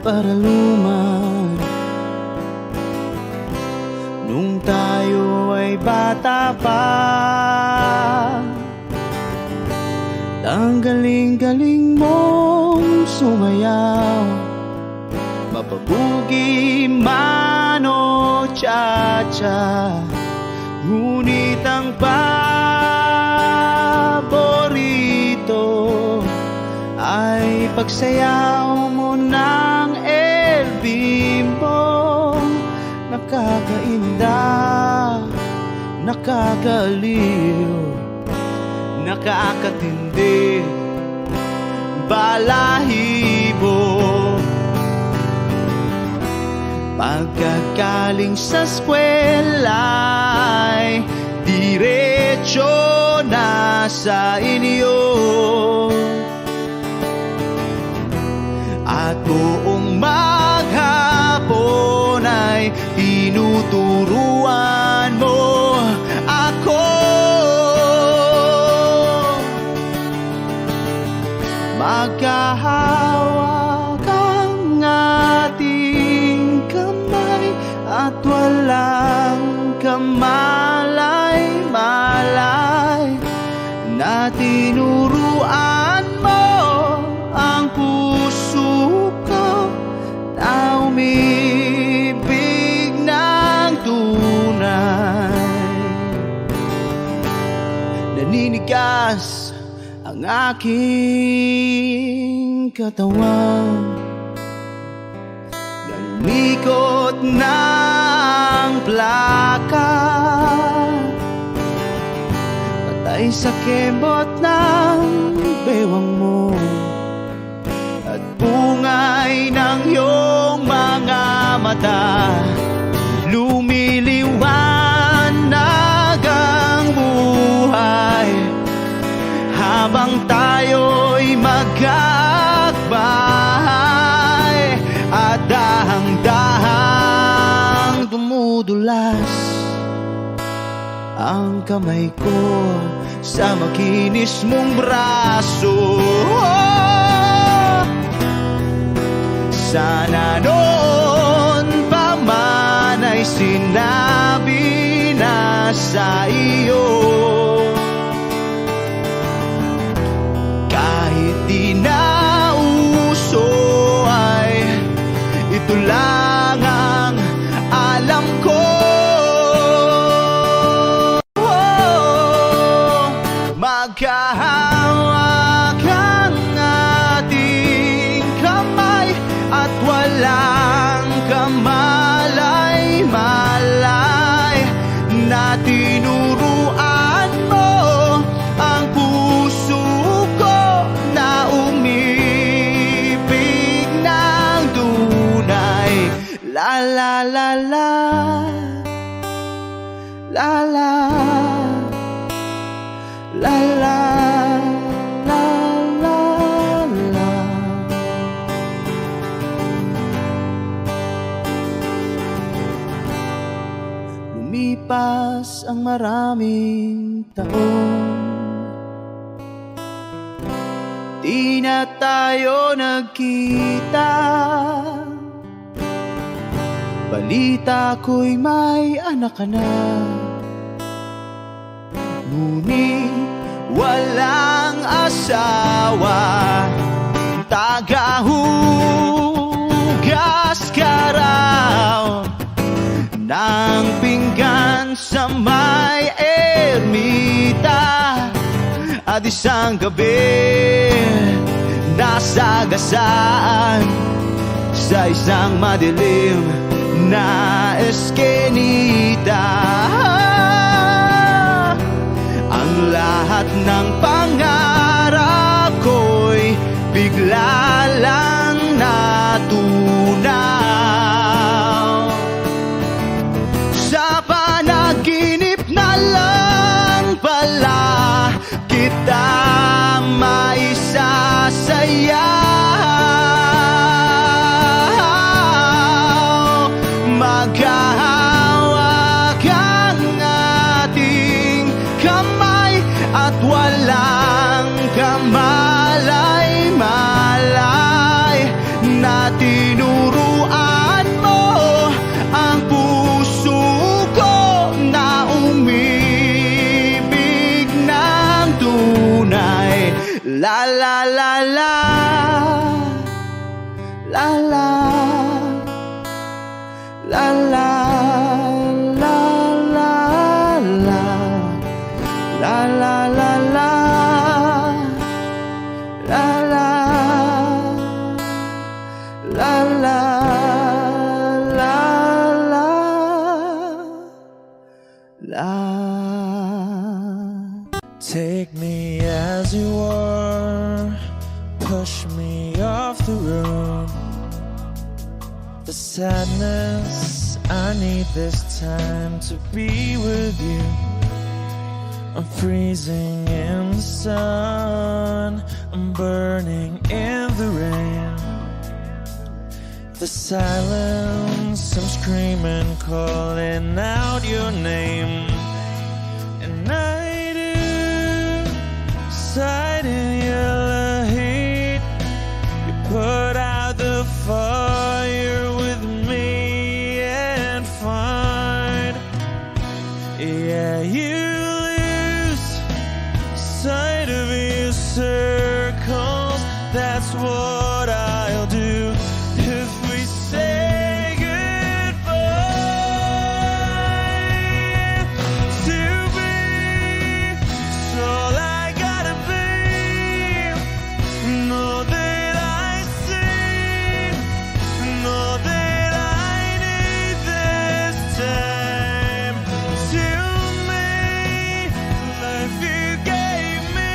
paraluman nung tayo ay bata pa. Ang galing-galing mong sumayaw, mapabugi man o cha-cha, ngunit ang paborito ay pagsayaw mo ng El Bimbo. Nakakainda, nakakaaliw, nakakatindi, balahibo. Pagkagaling sa eskwela'y diretso na sa inyo, at buong maghapon ay tinuturuan mo ako. Magkahawak ang ating kamay at walang kamalay-malay, na tinuruan mo ang puso ko na umibig ng tunay. Naninigas ang aking katawan, nanikot ng plaka, patay sa kembot ng bewang mo at bungay ng iyong mga mata. Lumiliwanag ang buhay habang tayo'y magkakbahay, at dahang-dahang dumudulas ang kamay ko sa makinis mong braso. Sana noon pa man ay sinabi na sa iyo, kahit di na uso ay ito lang ang alam ko. Magkahawak ang ating kamay at walang kamalay-malay, na tinuruan mo ang puso ko na umibig ng tunay. La la la la, la la, la la, la la, la. Lumipas ang maraming taon, di na tayo nagkita. Balita ko'y may anak ka na, ngunit walang asawa. Tagahugas ka raw ng pinggan sa may ermita, at isang gabi nasagasaan sa isang madilim na eskenita. Ang lahat ng pangarap ko'y bigla lang natunaw. Sa panaginip na lang pala kita maisasayaw. Maghahawak ang ating kamay at wala la la la la, la la, la la, la la, la, la la la la, la la, la la, la la, la. Take me as you are, push me off the road. The sadness, I need this time to be with you. I'm freezing in the sun, I'm burning in the rain. The silence, I'm screaming, calling out your name. And I do, sight in your heat. You put out the fire with me and find, yeah, you lose sight of your circles. That's what I'll do if we say goodbye. To be, it's all I gotta be. Know that I see, know that I need this time. To me, life you gave me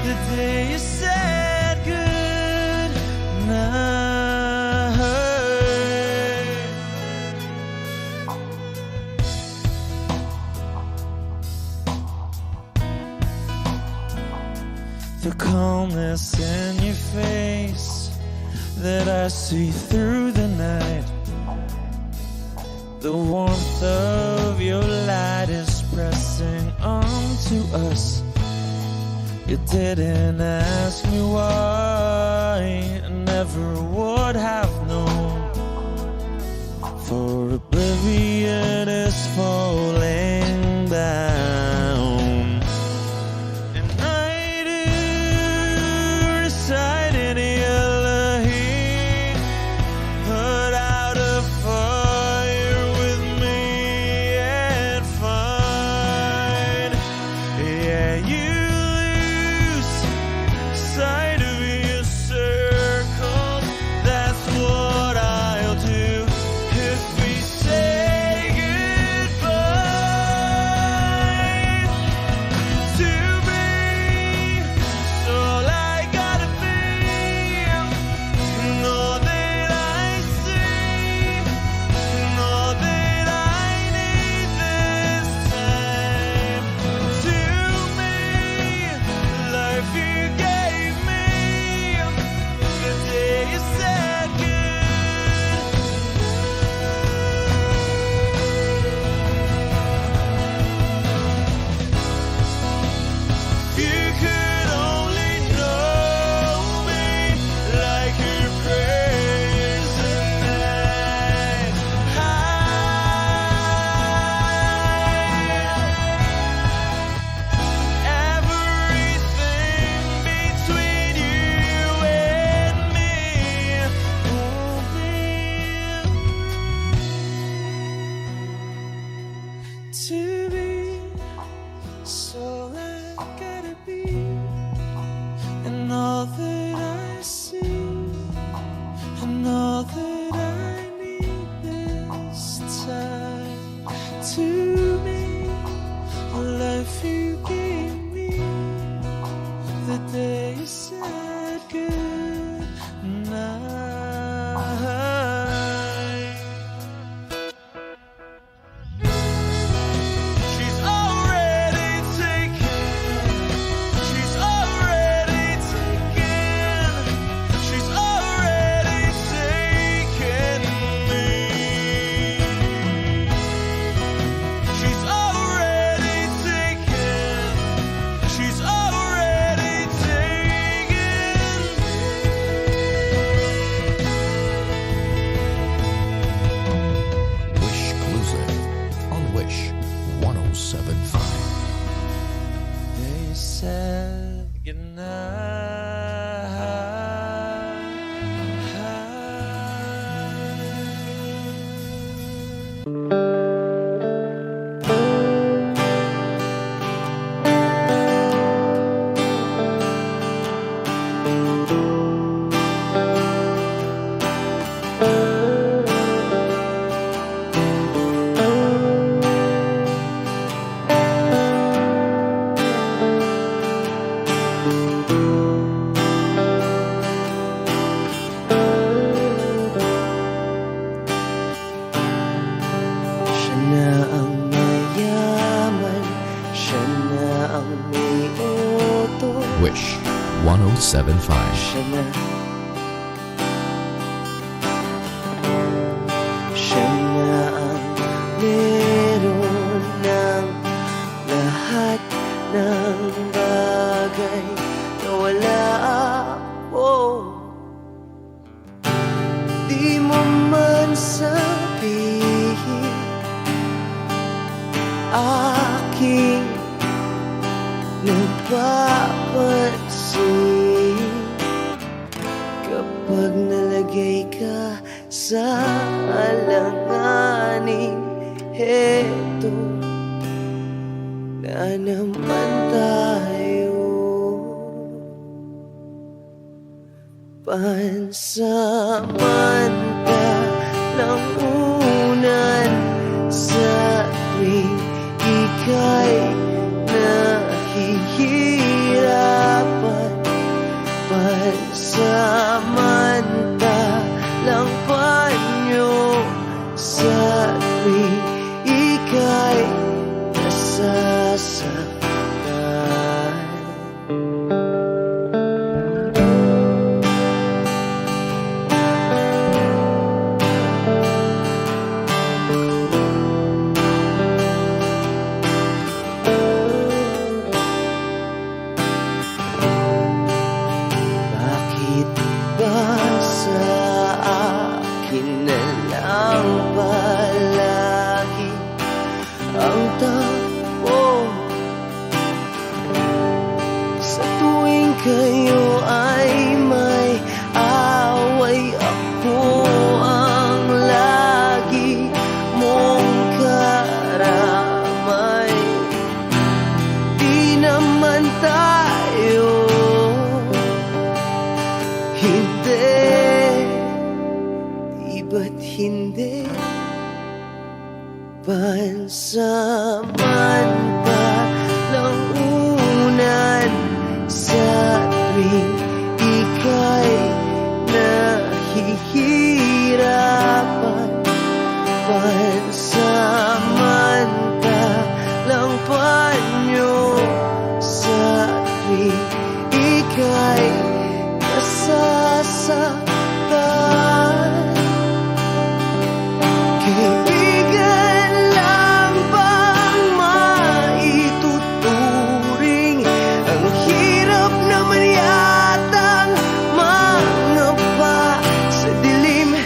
the day you said good night. The calmness in your face that I see through the night. The warmth of your light is pressing onto us. You didn't ask me why, I never would have known. For oblivion is falling down. And I do recite in your heat. Put out a fire with me and find, yeah, you lose sight of your circles. That's what I'll do if we say goodbye. 1075. Siya na ang meron ng lahat ng bagay na wala ako. Di mo man sabihin aking napapansin kapag nalagay ka sa alanganin. Heto na naman tayo, pansamantalang unan sa tuwing ika'y nahihirapan, pansamantalang panyo sa tuwing ika'y nasasaktan. Bakit ba sa akin na lang palagi ang takbo? Sa tuwing kayo ay may away, ako ang lagi mong karamay. Di naman tayo, hindi, di ba't hindi? Pansamantalang unan sa tuwing ika'y nahihirapan, pansamantalang panyo sa tuwing ika'y nasasaktan. Kaibigan lang bang maituturing? Ang hirap naman yatang mangapa sa dilim.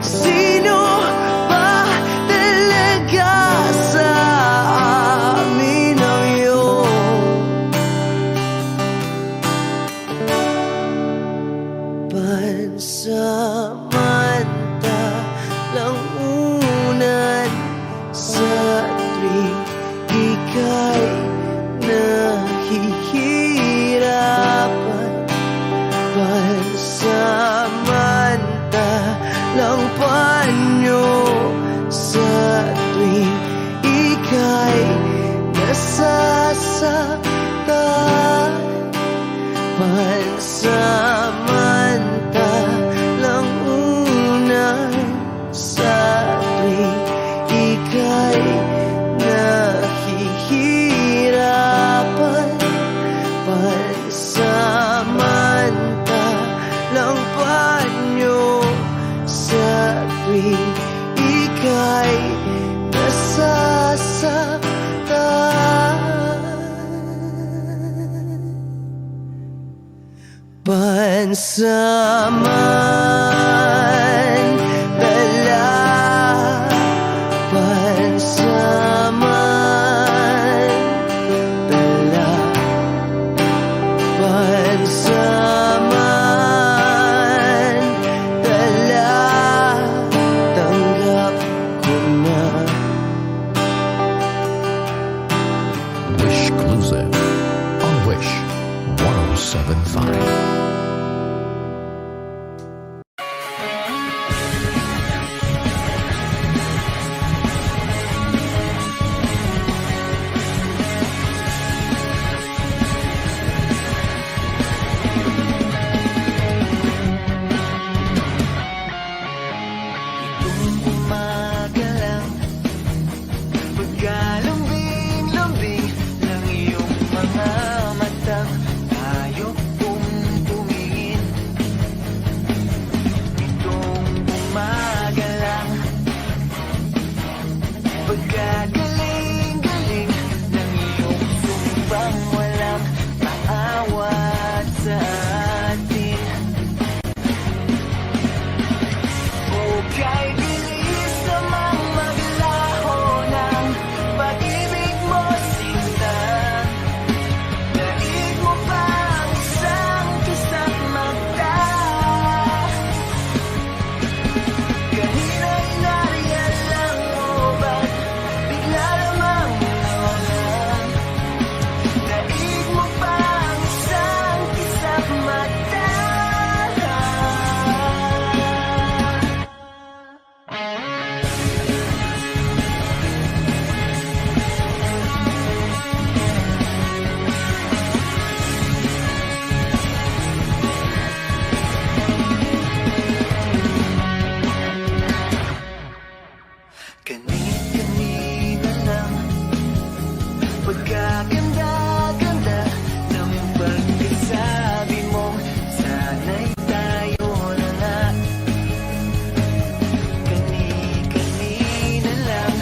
Sino ba talaga sa amin ang iyong pansamantalang unan sa tuwing ika'y nahihirapan, pansamantalang panyo sa tuwing ika'y nasasaktan, pansamantalang unan sa tuwing ika'y nahihirapan, pansamantalang panyo sa tuwing ika'y nasasaktan. Pansamantala, pansamantala, pansamantala, tanggap ko na. Wish Exclusive on Wish 1075. Pagkaganda-ganda ng pagkasabi mo, sana'y tayo na nga. Kani-kanina lang.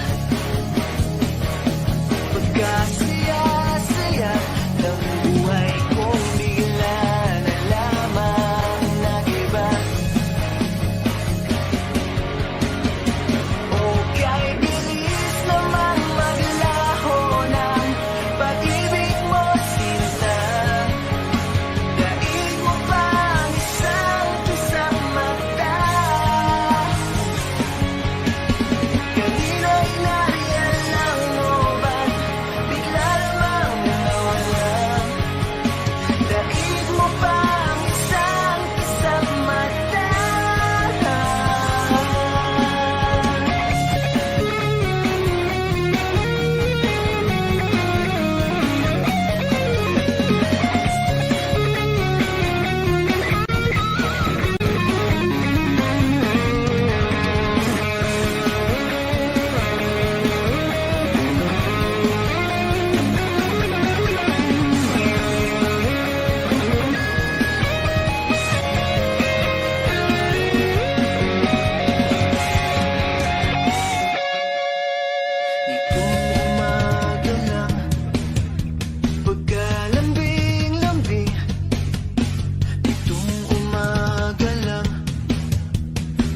Pagkasaya-saya ng buhay ko, bigla na lamang nag-iba. Okay, bilis naman maglaho ng pag-ibig mo, sinta. Daig mo pang isang kisang mata. Kanina'y nariyan lang mo ba't bigla namang nawala? Daig mo pang isang kisang mata. Nitong umaga lang, pagkalambing-lambing. Nitong umaga lang,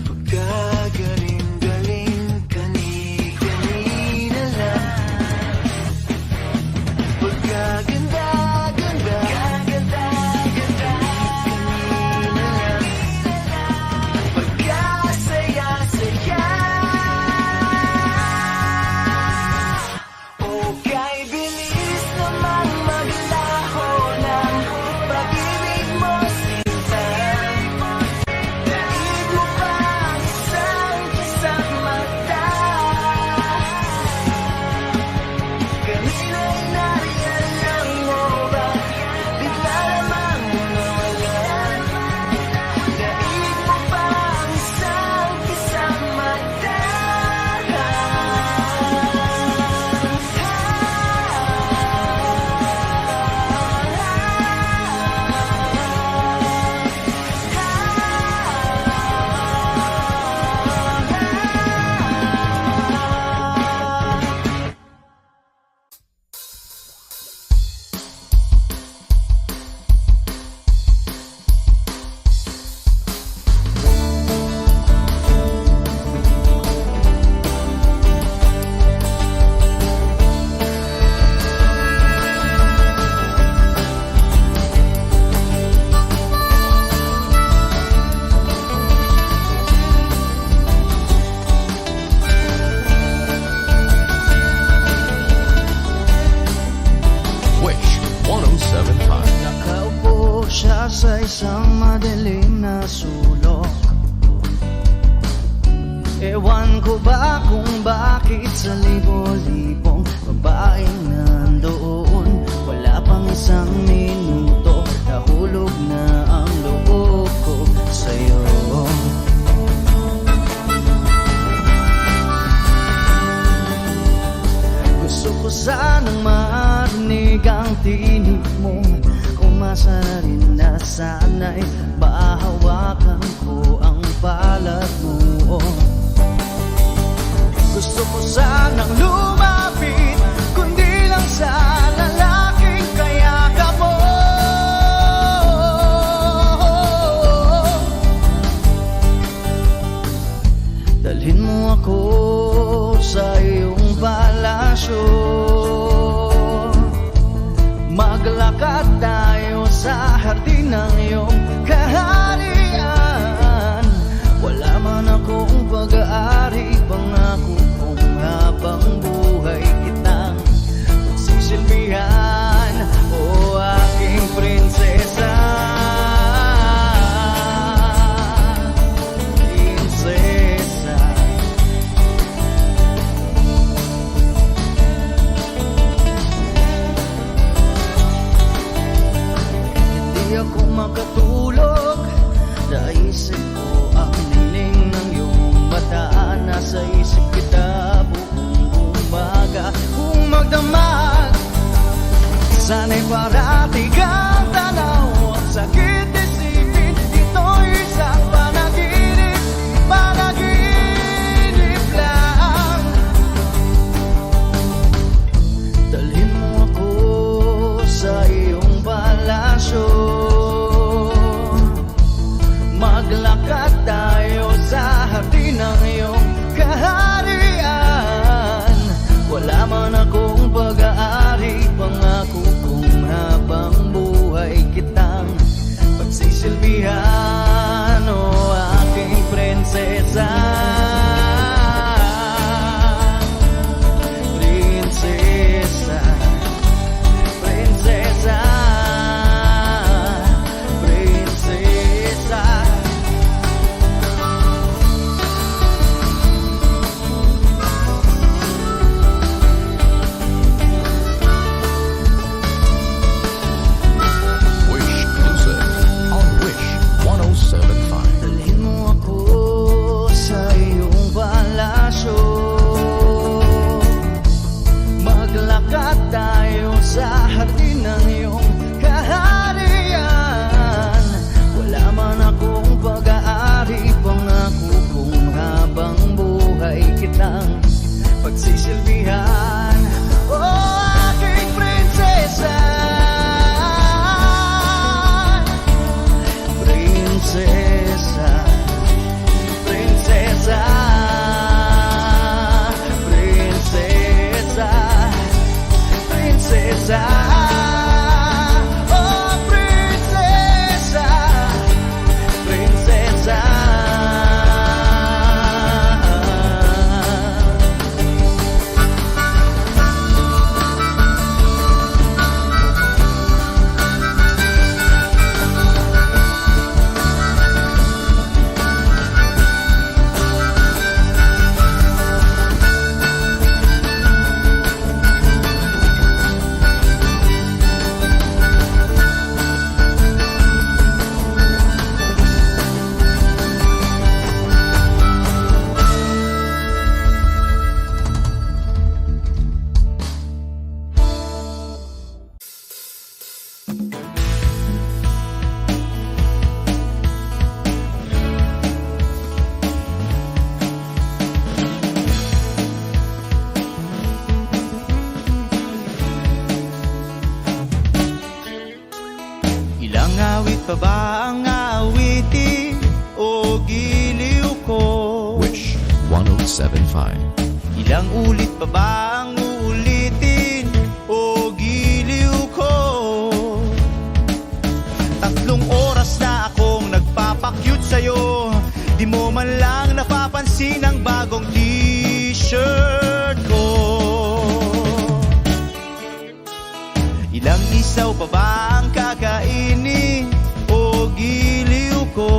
pagkagaling-galing. Kani-kanina lang. Pagkaganda-ganda, kani-kanina lang. Pagkasaya-saya. Okay, bilis naman maglaho ng pag-ibig mo, sinta. Daig mo pang isang kisang mata. Kanina'y nariyan lang mo ba bigla namang nawala? Daig mo pang isang kisang mata. Wish 1075. Nakaupo siya sa isang madilim na sulok. Ewan ko ba kung bakit sa libo-libong babaeng nandoon, wala pang isang minuto, nahulog na ang loob ko sa'yo. Gusto ko sanang marinig ang tinig mo, umasa na rin na sana'y mahawakan ko ang balat mo. Gusto ko sanang lumapit, kundi lang sa lalaking kayakap mo. Dalhin mo ako sa iyong palasyo, maglakad tayo sa hardin ng iyong kaharian. Wala man akong pag-aari, pangako kong habang buhay kitang magsisilbihan, o aking prinsesa. Prinsesa. Hindi ako makatulog, naisip ko ang nining ng iyong mata. Nasa isip kita buong umaga, kung magdamag Sana'y parati kang tanaw. Ang sakit isipin, ito'y isang panaginip. Panaginip lang. Dalhin mo ako sa iyong palasyo. Maglakad tayo sa hardin ng iyong kaharian. Wala man akong pag-aari, pangako kong habang buhay kitang pagsisilbihan. O aking prinsesa, prinsesa, prinsesa, prinsesa. Wish Music on Wish 107.5. Dalhin mo ako sa iyong palasyo. Maglakad tayo sa hardin ng iyong kaharian. Wala man akong pag-aari, pangako kong habang buhay kitang pagsisilbihan. O aking prinsesa, prinsesa, prinsesa, prinsesa, prinsesa. Oh, prinsesa, prinsesa. Ilang awit pa ba ang aawitin o giliw ko? Wish 107.5. Ilang ulit pa ba ang uulitin o giliw ko? 3 oras na akong nagpapakyut sa'yo. Di mo man lang napapansin ang bagong t-shirt ko. Ilang isaw pa ba ang kakainin o giliw ko?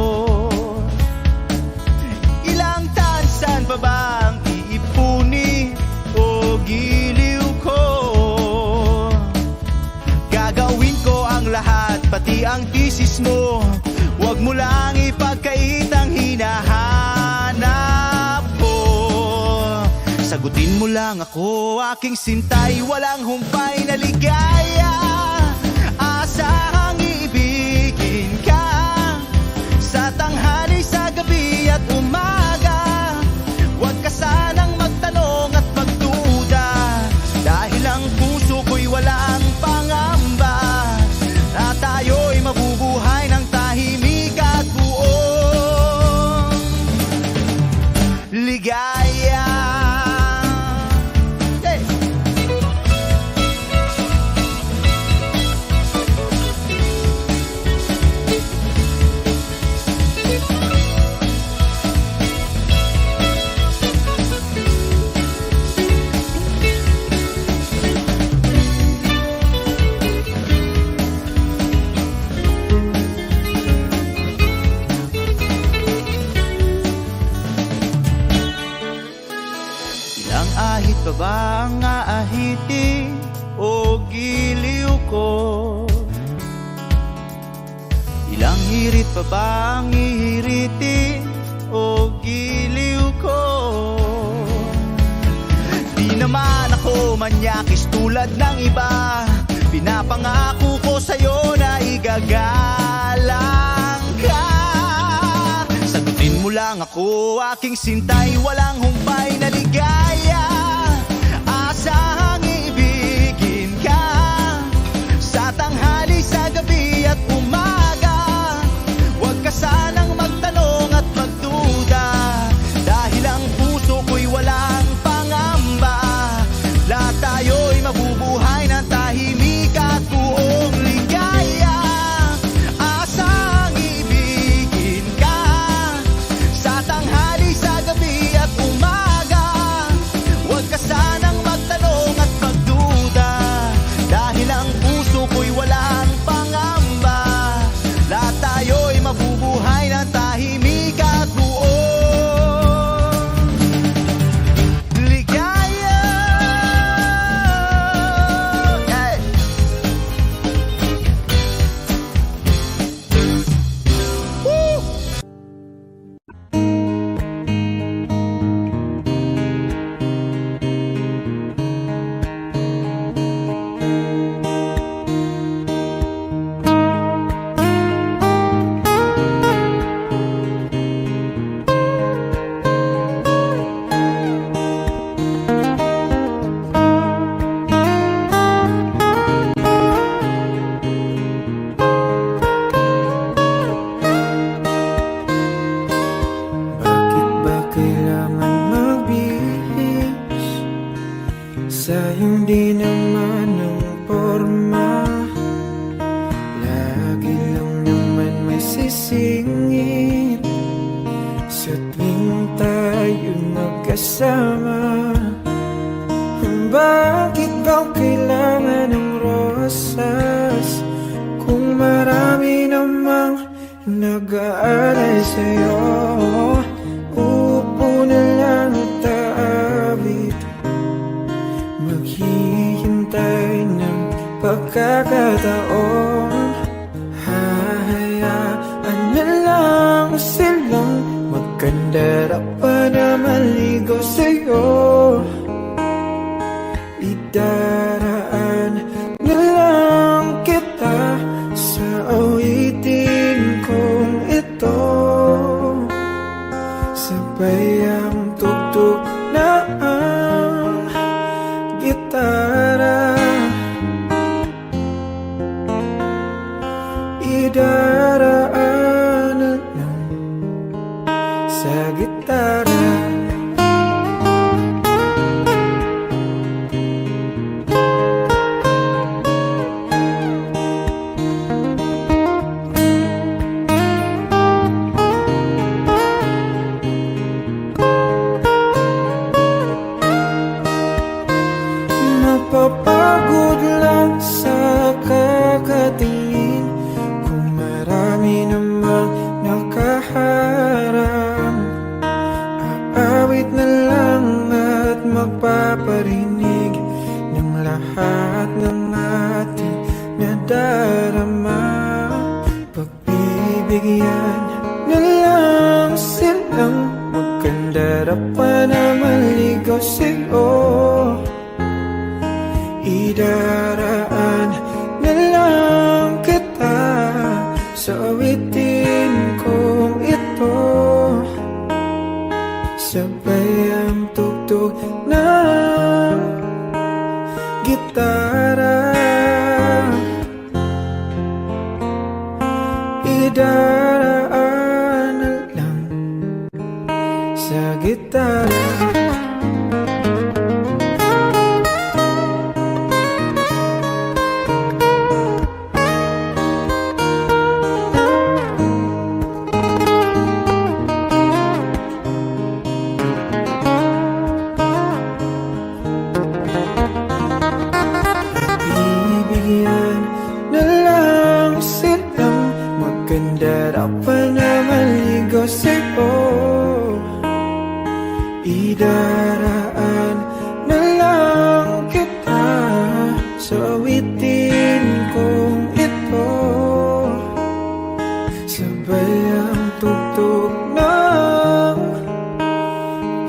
Ilang tansan pa ba ang iipunin o giliw ko? Gagawin ko ang lahat, pati ang thesis mo. Huwag mo lang ipagkait ang hinahanap ko. Sagutin mo lang ako, aking sintay, walang humpay na ligaya. Asahang iibigin ka sa tanghali, sa gabi at umaga. Huwag ka sanang magtanong at magduda, dahil ang puso ko'y walang pangamba, na tayo'y mabubuhay ng tahimik at buong ligaya. Hey! Ilang ahit pa ba ang aahitin o giliw ko? Ilang hirit pa ba ang ihiritin o giliw ko? Di naman ako manyakis tulad ng iba, Pinapangako ko sa'yo na igagalang ka. Sagutin mo lang ako, aking sintay, walang humpay na ligaya. Asahang ibigin ka sa tanghali, sa gabi at umaga. Huwag ka sanang magtanong at magduda, dahil ang puso ko'y walang pangamba. Lahat tayo'y mabubuhay ng tahimik at buong ligaya. Asang ibigin ka sa tanghali, sa gabi at umaga. Huwag ka sanang magtanong at magduda, dahil ang puso ko'y walang pangamba. Lahat tayo'y mabubuhay ng tahimik at buong ligaya. Hey! Woo! Bakit ba kailangan magbihis sa iyong di naman ng porma? Lagi lang naman may sisingit sa tuwing tayo magkasama. Bakit ba kailangan ng rosas kung marami namang nag-aalay sa'yo? Upo na lang at aawit, maghihintay ng pagkakataon. Hahayaan na lang silang magkandara pa na maligaw sa'yo. Idaraan na lang kita sa awitin kong ito. Sabay ang tugtog na ang gitara. Idaraan na lang sa gitara. Mapapagod lang sa kakatingin kung marami namang nakaharang. Aawit na lang at magpaparinig ng lahat ng ating nadarama. Pagbibigyan na lang silang magkandara pa na maligaw sa'yo. Idaraan na lang kita sa awitin kong ito. Sabay ang tugtog ng gitara. Idaraan na lang sa gitara. Bibigyan na lang silang magkandara pa na maligaw sa'yo. Idaraan na lang kita sa awitin kong ito. Sabay ang tugtog ng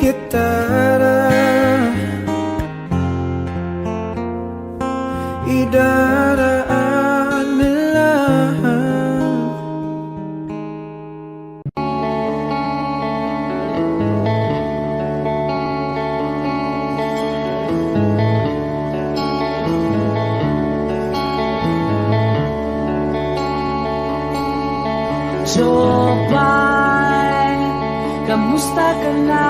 gitara. idaraan na lang. Jopay, kamusta ka na?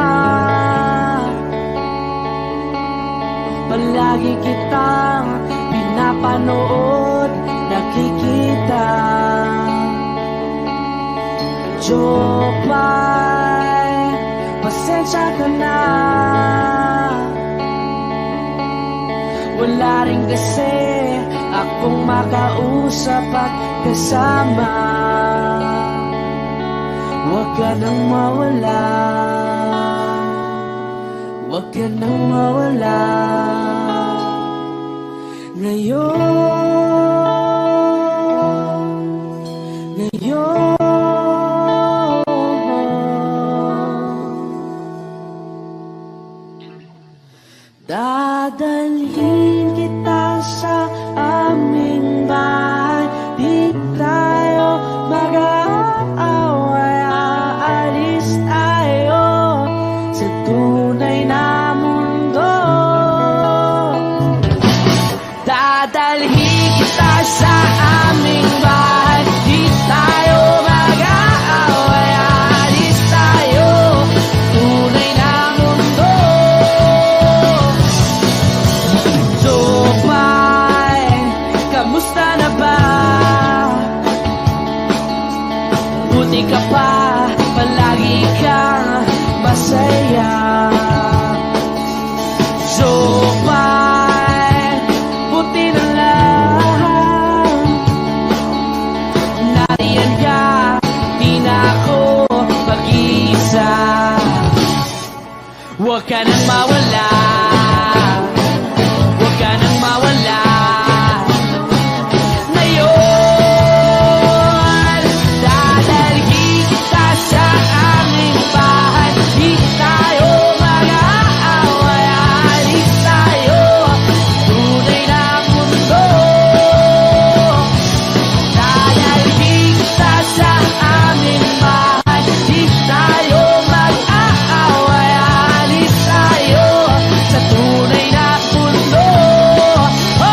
Palagi kitang pinapanood, nakikita. Jopay, pasensya ka na. Wala rin kasi akong makausap at kasama. Huwag ka nang mawala, huwag ka nang mawala. Ngayon dadalhin kita sa aming bahay. Di tayo mag-aaway, aalis tayo sa tunay na mundo. Dadalhin kita sa aming bahay. Di tayo mag-aaway, aalis tayo tunay na mundo. Jopay, kamusta na ba? Buti ka pa, palagi kang masaya. Jopay, buti na lang nariyan ka, di na ako mag-iisa. Huwag ka nang mawala, huwag ka nang mawala. Ngayon, dadalhin kita sa aming bahay. Di tayo mag-aaway, aalis tayo tunay na mundo. Dadalhin kita sa aming bahay. Di tayo mag-aaway, aalis tayo sa tunay na mundo. Oh, oh.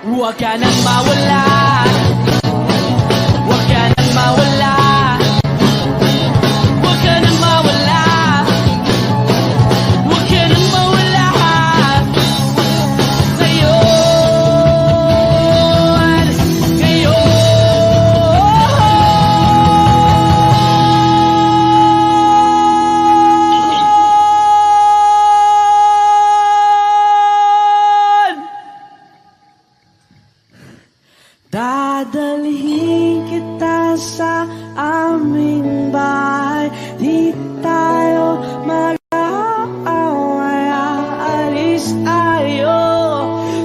Huwag ka nang mawala, huwag ka nang mawala, huwag ka nang mawala, huwag ka nang mawala. Ngayon, ngayon dadalhin kita sa aming bahay. Di tayo mag-aaway, aalis tayo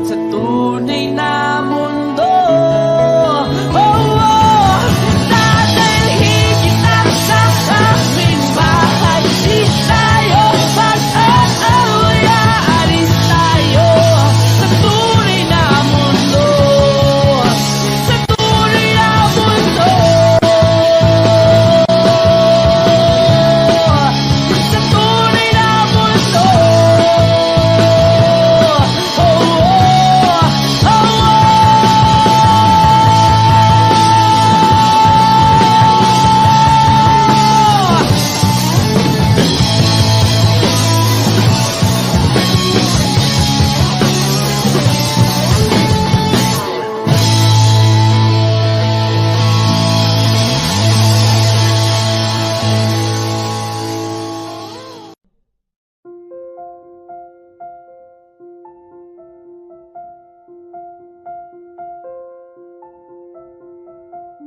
sa tunay na mundo. Oh, oh. Dadalhin kita sa aming bahay. Di tayo mag-aaway, aalis tayo sa tunay na mundo. Sa tunay na mundo. Sa tunay na mundo. Oh, oh, oh,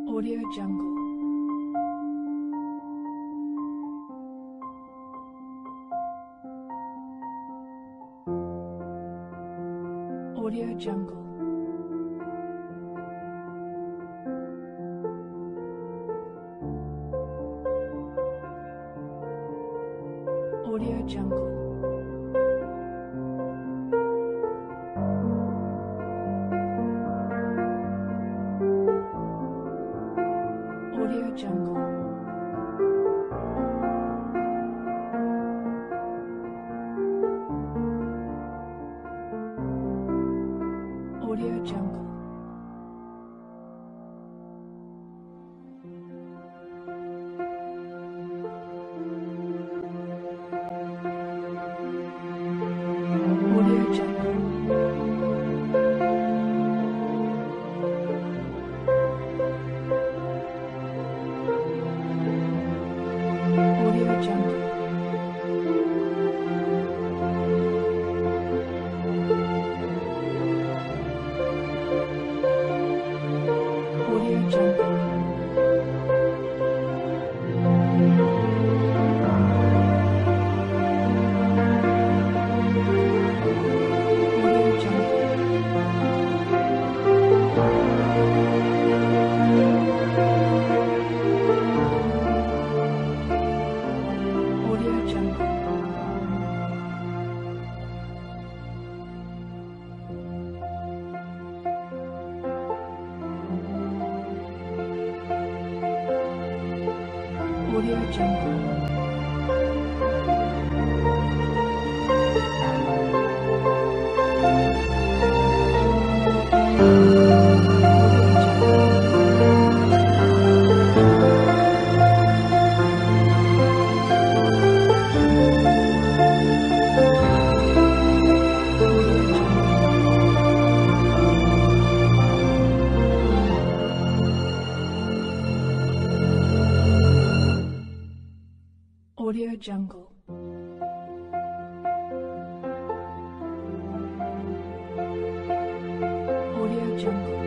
Audio Jungle. Audio Audio Jungle. Audio Jungle. Audio Jungle. Audio Jungle. Audio Jungle. Audio Jungle. Audio Jungle. Audio Jungle. Audio Jungle. Audio Jungle. Audio Jungle. Audio Jungle.